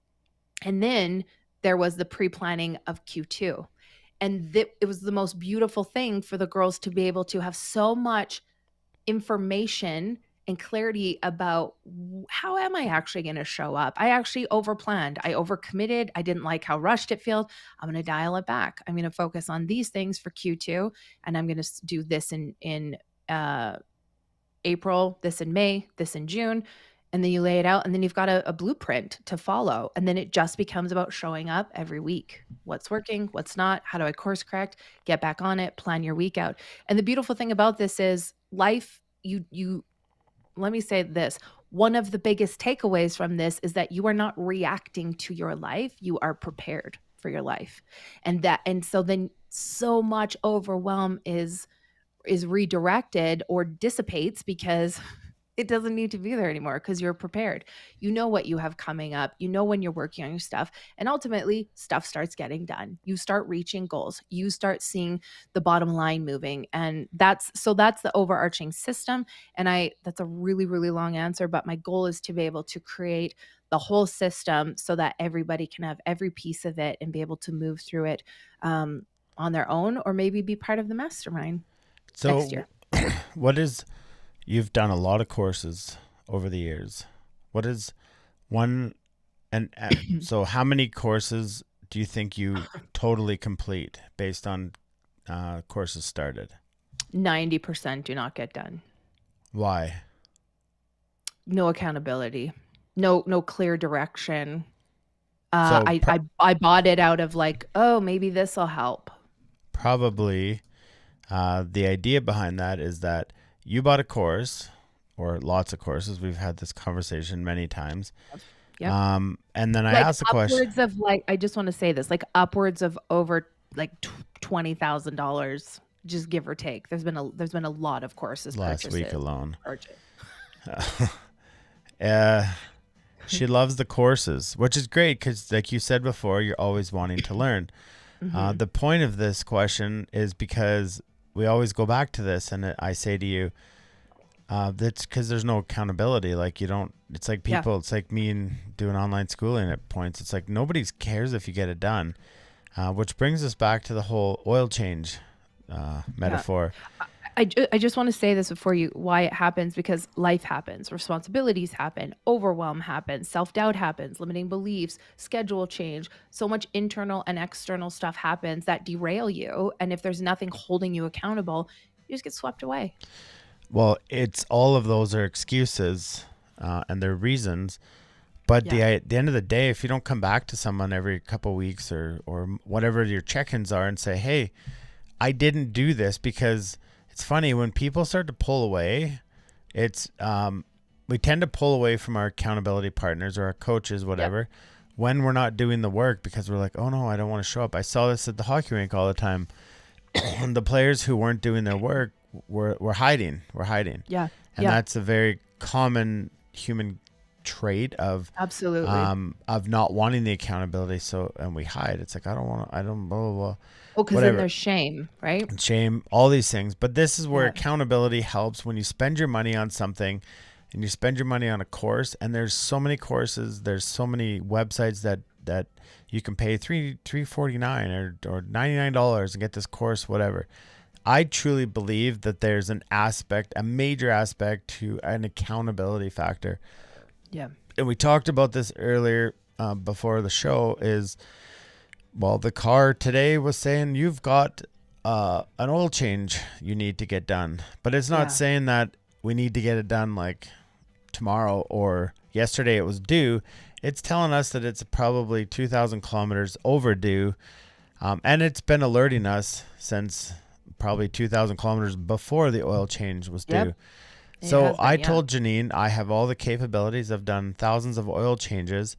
And then there was the pre-planning of Q2. And it was the most beautiful thing for the girls to be able to have so much information and clarity about how am I actually going to show up? I actually overplanned. I overcommitted. I didn't like how rushed it felt. I'm going to dial it back. I'm going to focus on these things for Q2, and I'm going to do this in April, this in May, this in June. And then you lay it out, and then you've got a blueprint to follow. And then it just becomes about showing up every week. What's working? What's not? How do I course correct? Get back on it. Plan your week out. And the beautiful thing about this is life, let me say this. One of the biggest takeaways from this is that you are not reacting to your life. You are prepared for your life. And so then so much overwhelm is redirected or dissipates because it doesn't need to be there anymore because you're prepared. You know what you have coming up. You know when you're working on your stuff. And ultimately, stuff starts getting done. You start reaching goals. You start seeing the bottom line moving. And that's the overarching system. And that's a really, really long answer, but my goal is to be able to create the whole system so that everybody can have every piece of it and be able to move through it on their own, or maybe be part of the mastermind next year. You've done a lot of courses over the years. What is one, and so how many courses do you think you totally complete based on courses started? 90% do not get done. Why? No accountability, no clear direction. I bought it out of like, oh, maybe this will help. Probably the idea behind that is that you bought a course or lots of courses. We've had this conversation many times. Yep. And then I asked the question. Upwards of I just want to say this, upwards of over $20,000, just give or take. There's been a lot of courses last week alone. She loves the courses, which is great because, like you said before, you're always wanting to learn. Mm-hmm. The point of this question is because we always go back to this, and I say to you, that's because there's no accountability. It's like people, yeah. It's like me and doing online schooling at points. It's like nobody cares if you get it done, which brings us back to the whole oil change metaphor. I just want to say this before why it happens, because life happens, responsibilities happen, overwhelm happens, self-doubt happens, limiting beliefs, schedule change. So much internal and external stuff happens that derail you. And if there's nothing holding you accountable, you just get swept away. Well, it's all of those are excuses and they're reasons. But the end of the day, if you don't come back to someone every couple of weeks or whatever your check-ins are and say, hey, I didn't do this, because it's funny when people start to pull away, it's we tend to pull away from our accountability partners or our coaches, whatever, when we're not doing the work, because we're like, oh no, I don't want to show up. I saw this at the hockey rink all the time. The players who weren't doing their work were hiding. Yeah. And that's a very common human trait of Absolutely. Of not wanting the accountability. So, and we hide. It's like, I don't want to, I don't, blah, blah, blah. Well, because then there's shame, right? And shame, all these things. But this is where accountability helps when you spend your money on something and you spend your money on a course, and there's so many courses, there's so many websites that you can pay $349 or $99 and get this course, whatever. I truly believe that there's an aspect, a major aspect to an accountability factor. Yeah. And we talked about this earlier before the show is, well, the car today was saying you've got an oil change you need to get done. But it's not saying that we need to get it done like tomorrow or yesterday it was due. It's telling us that it's probably 2,000 kilometers overdue. And it's been alerting us since probably 2,000 kilometers before the oil change was due. So I told Janine, I have all the capabilities. I've done thousands of oil changes.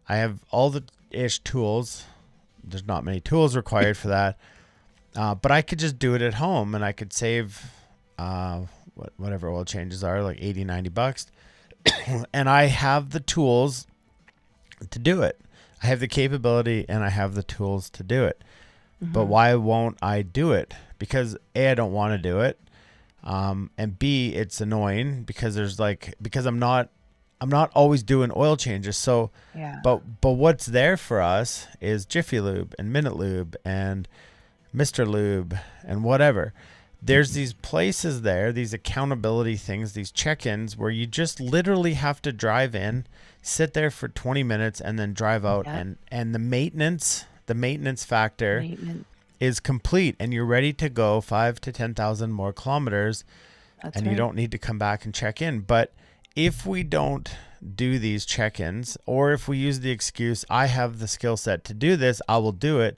I have all the ish tools. There's not many tools required for that. But I could just do it at home, and I could save whatever oil changes are, like $80, $90. And I have the tools to do it. I have the capability and I have the tools to do it. Mm-hmm. But why won't I do it? Because A, I don't want to do it. And B, it's annoying because I'm not always doing oil changes. So, but what's there for us is Jiffy Lube and Minute Lube and Mr. Lube and whatever. There's these places there, these accountability things, these check-ins where you just literally have to drive in, sit there for 20 minutes and then drive out. And the maintenance factor is complete, and you're ready to go 5,000 to 10,000 more kilometers. You don't need to come back and check in. But if we don't do these check-ins, or if we use the excuse, I have the skill set to do this, I will do it.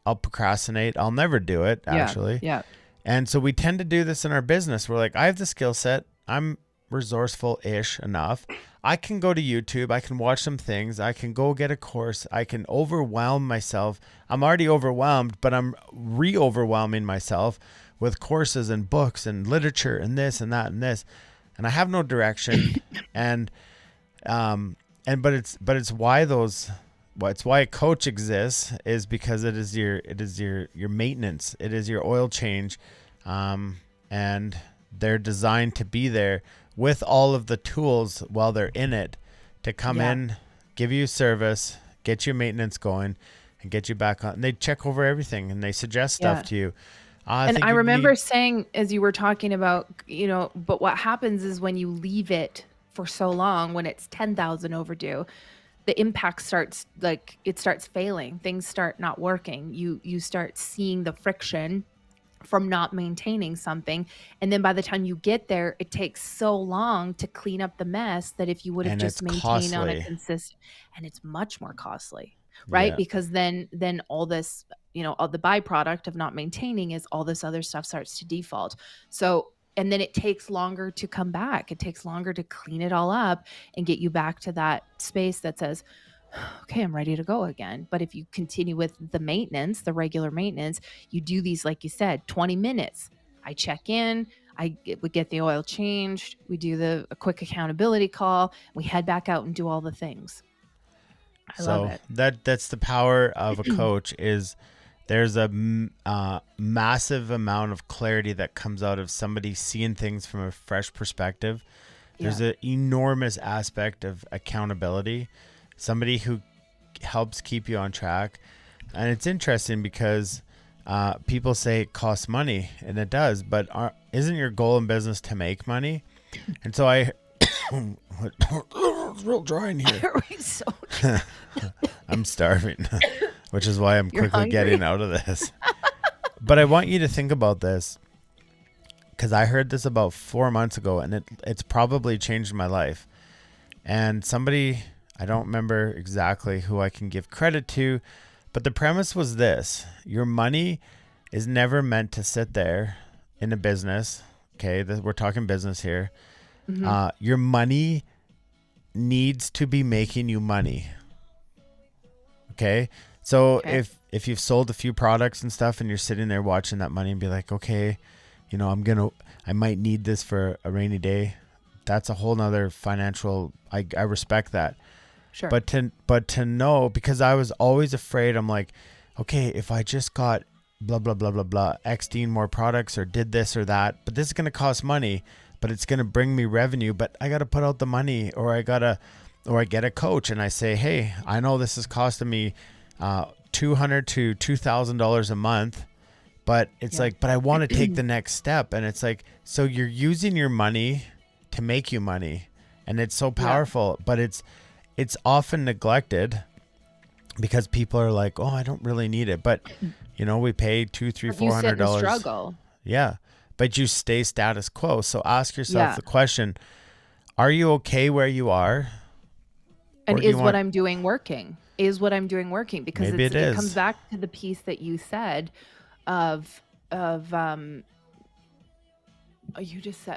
I'll procrastinate. I'll never do it, actually. Yeah. And so we tend to do this in our business. We're like, I have the skill set. I'm resourceful-ish enough. I can go to YouTube. I can watch some things. I can go get a course. I can overwhelm myself. I'm already overwhelmed, but I'm re-overwhelming myself with courses and books and literature and this and that and this. And I have no direction. But it's why it's why a coach exists, is because it is your maintenance. It is your oil change. And they're designed to be there with all of the tools while they're in it to come in, give you service, get your maintenance going, and get you back on. And they check over everything and they suggest stuff to you. And I remember saying, as you were talking about, but what happens is when you leave it for so long, when it's 10,000 overdue, the impact starts failing. Things start not working. You start seeing the friction from not maintaining something. And then by the time you get there, it takes so long to clean up the mess that if you would have just maintained on a consistent, and it's much more costly, right? Because then all this, all the byproduct of not maintaining is all this other stuff starts to default. So, and then it takes longer to come back. It takes longer to clean it all up and get you back to that space that says, okay, I'm ready to go again. But if you continue with the maintenance, the regular maintenance, you do these, like you said, 20 minutes. I check in, we get the oil changed, we do a quick accountability call, we head back out and do all the things. I love it. That's the power of a coach is there's a massive amount of clarity that comes out of somebody seeing things from a fresh perspective. There's an enormous aspect of accountability. Somebody who helps keep you on track. And it's interesting because people say it costs money, and it does, but isn't your goal in business to make money? And so it's real dry in here. I'm starving, which is why I'm You're quickly hungry? getting out of this. But I want you to think about this, because I heard this about 4 months ago, and it's probably changed my life. And somebody, I don't remember exactly who I can give credit to, but the premise was this: your money is never meant to sit there in a business. Okay, we're talking business here. Your money needs to be making you money. Okay, so if you've sold a few products and stuff, and you're sitting there watching that money and be like, okay, I might need this for a rainy day. That's a whole nother financial. I respect that. Sure. But to know, because I was always afraid, I'm like, okay, if I just got blah, blah, blah, blah, blah, X'd more products or did this or that, but this is going to cost money, but it's going to bring me revenue, but I got to put out the money, or I get a coach and I say, hey, I know this is costing me $200 to $2,000 a month, but it's like, but I want to take the next step. And it's like, so you're using your money to make you money, and it's so powerful, but it's often neglected because people are like, oh, I don't really need it. But we pay $200, $300, $400. Struggle. Yeah. But you stay status quo. So ask yourself the question, are you okay where you are? And is what I'm doing working? Is what I'm doing working? Because Maybe it comes back to the piece that you said you just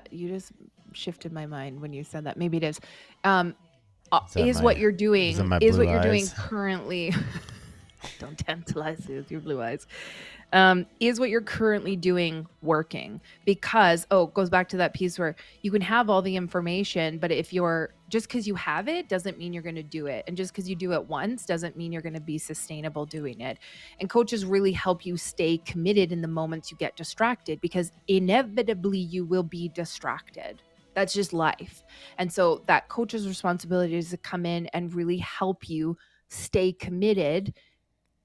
shifted my mind when you said that. Maybe it is. What you're doing currently. Don't tantalize me with your blue eyes. Is what you're currently doing working? Because it goes back to that piece where you can have all the information, but if you're just because you have it doesn't mean you're going to do it, and just because you do it once doesn't mean you're going to be sustainable doing it. And coaches really help you stay committed in the moments you get distracted, because inevitably you will be distracted. That's just life. And so that coach's responsibility is to come in and really help you stay committed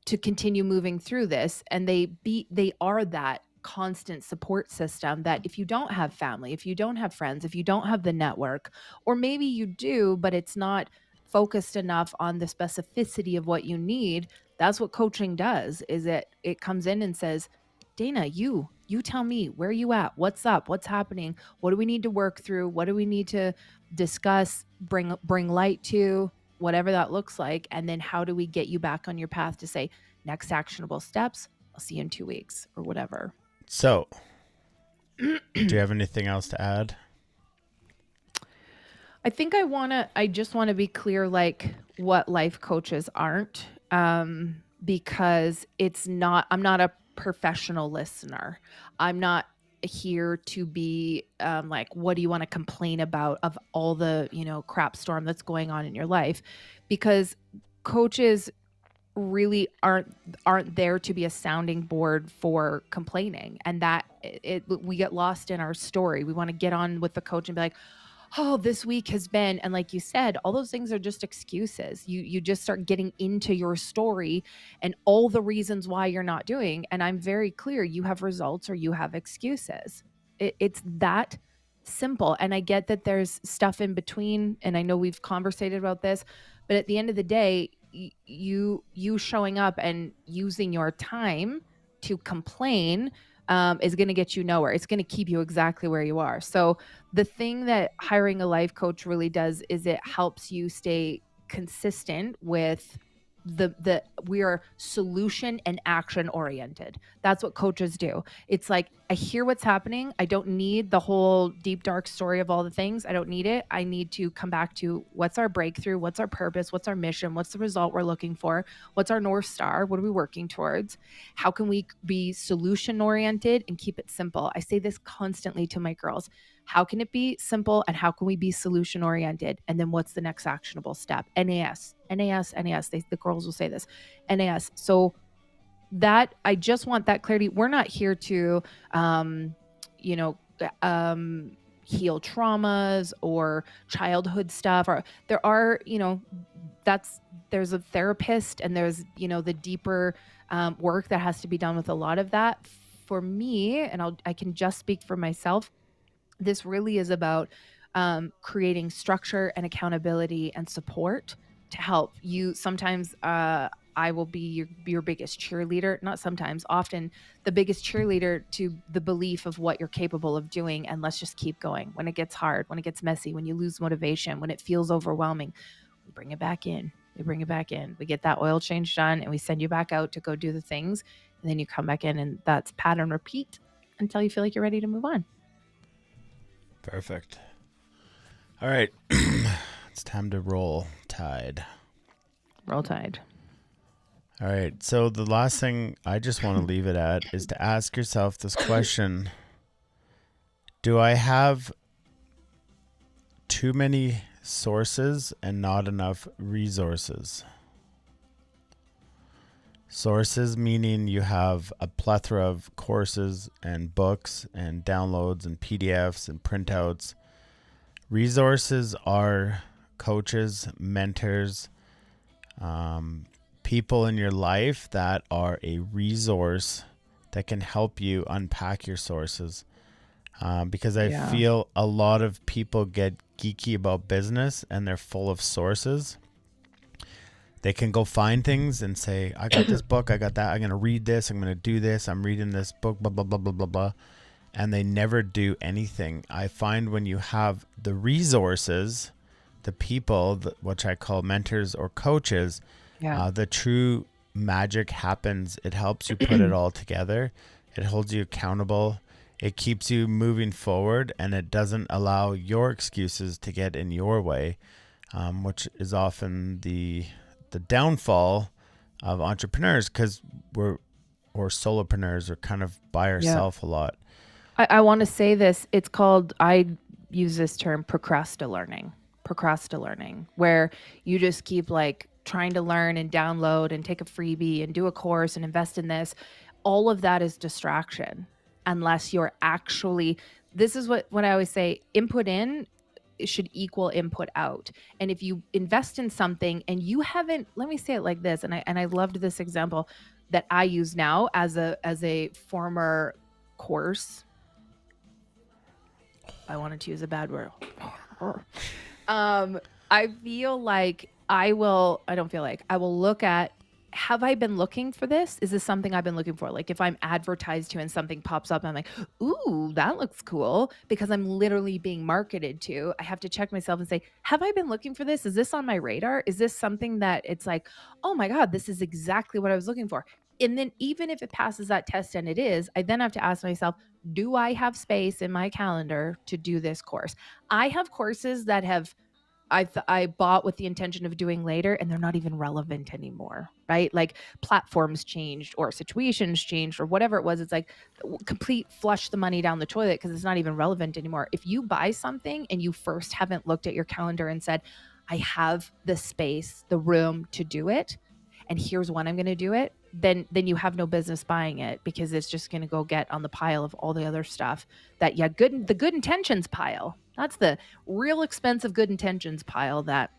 to continue moving through this. And they are that constant support system that if you don't have family, if you don't have friends, if you don't have the network, or maybe you do, but it's not focused enough on the specificity of what you need, that's what coaching does. Is it comes in and says, Dana, you tell me, where you at? What's up? What's happening? What do we need to work through? What do we need to discuss, bring light to, whatever that looks like? And then how do we get you back on your path to say, next actionable steps, I'll see you in 2 weeks or whatever. So do you have anything else to add? I think I just want to be clear, like, what life coaches aren't, because I'm not a professional listener. I'm not here to be like, what do you want to complain about of all the crap storm that's going on in your life? Because coaches really aren't there to be a sounding board for complaining, and that we get lost in our story. We want to get on with the coach and be like, oh, this week has been, and like you said, all those things are just excuses. You just start getting into your story and all the reasons why you're not doing. And I'm very clear, you have results or you have excuses. It's that simple. And I get that there's stuff in between, and I know we've conversated about this, but at the end of the day, you showing up and using your time to complain is going to get you nowhere. It's going to keep you exactly where you are. So the thing that hiring a life coach really does is it helps you stay consistent with we are solution and action oriented. That's what coaches do. It's like, I hear what's happening. I don't need the whole deep, dark story of all the things. I don't need it. I need to come back to what's our breakthrough? What's our purpose? What's our mission? What's the result we're looking for? What's our North Star? What are we working towards? How can we be solution oriented and keep it simple? I say this constantly to my girls. How can it be simple, and how can we be solution oriented? And then what's the next actionable step? NAS. The girls will say this, NAS. So that, I just want that clarity. We're not here to, heal traumas or childhood stuff. Or there are, there's a therapist, and there's, the deeper work that has to be done with a lot of that. For me, and I can just speak for myself, this really is about creating structure and accountability and support to help you. Sometimes I will be your biggest cheerleader. Not sometimes, often the biggest cheerleader to the belief of what you're capable of doing. And let's just keep going. When it gets hard, when it gets messy, when you lose motivation, when it feels overwhelming, we bring it back in. We bring it back in. We get that oil change done, and we send you back out to go do the things. And then you come back in, and that's pattern repeat until you feel like you're ready to move on. Perfect. All right. It's time to roll Tide. Roll Tide. All right. So the last thing I just want to leave it at is to ask yourself this question. Do I have too many sources and not enough resources? Sources meaning you have a plethora of courses and books and downloads and PDFs and printouts. Resources are coaches, mentors, people in your life that are a resource that can help you unpack your sources. Because I feel a lot of people get geeky about business and they're full of sources. They can go find things and say, I got this book, I got that, I'm going to read this, I'm going to do this, I'm reading this book, blah, blah, blah, blah, blah, blah. And they never do anything. I find when you have the resources, the people, which I call mentors or coaches, the true magic happens. It helps you put it all together. It holds you accountable. It keeps you moving forward, and it doesn't allow your excuses to get in your way, which is often the downfall of entrepreneurs, because or solopreneurs are kind of by ourselves a lot. I want to say this. It's called, I use this term, procrastinating, where you just keep like trying to learn and download and take a freebie and do a course and invest in this. All of that is distraction unless you're actually, this is what I always say, input in should equal input out. And if you invest in something and you haven't, let me say it like this, and I loved this example that I use now as a former course. I wanted to use a bad word. I feel like I will look at, have I been looking for this? Is this something I've been looking for? Like if I'm advertised to and something pops up, I'm like, ooh, that looks cool, because I'm literally being marketed to. I have to check myself and say, have I been looking for this? Is this on my radar? Is this something that it's like, oh my God, this is exactly what I was looking for? And then even if it passes that test, and it is, I then have to ask myself, do I have space in my calendar to do this course? I have courses that I bought with the intention of doing later, and they're not even relevant anymore, right? Like platforms changed or situations changed or whatever it was. It's like complete flush the money down the toilet because it's not even relevant anymore. If you buy something and you first haven't looked at your calendar and said, I have the space, the room to do it, and here's when I'm going to do it, then you have no business buying it, because it's just going to go get on the pile of all the other stuff that the good intentions pile. That's the real expensive good intentions pile. That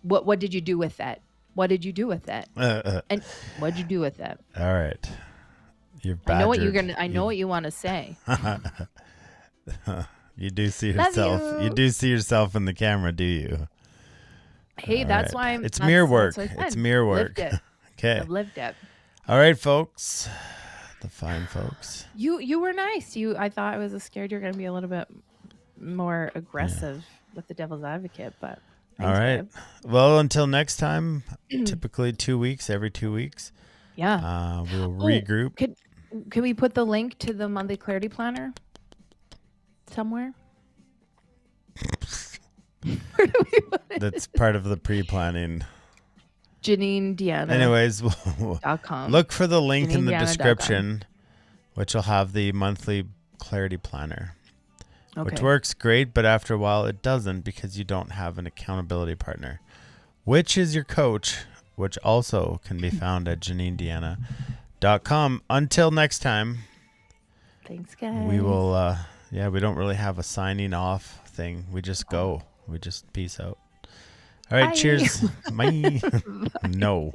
what did you do with that? What did you do with it? And what did you do with it? All right. I know what you're gonna. I know what you want to say. You do see yourself. You do see yourself in the camera, do you? Hey, all that's right. why I'm. It's mirror work. It's mirror work. Lived it. Okay. I've lived it. All right, folks. The fine folks. You were nice. I thought I was scared you're going to be a little bit more aggressive with the devil's advocate, but all right. Babe. Well, until next time, typically 2 weeks, every 2 weeks. Yeah. We'll regroup. Can we put the link to the monthly clarity planner somewhere? Where do we put it? That's part of the pre-planning. Janine, Deanna. Anyways, look for the link in the description, which will have the monthly clarity planner, which works great, but after a while it doesn't, because you don't have an accountability partner, which is your coach, which also can be found at JanineDeanna.com. Until next time. Thanks, guys. We will, we don't really have a signing off thing. We just go. We just peace out. All right. Bye. Cheers. Bye. No.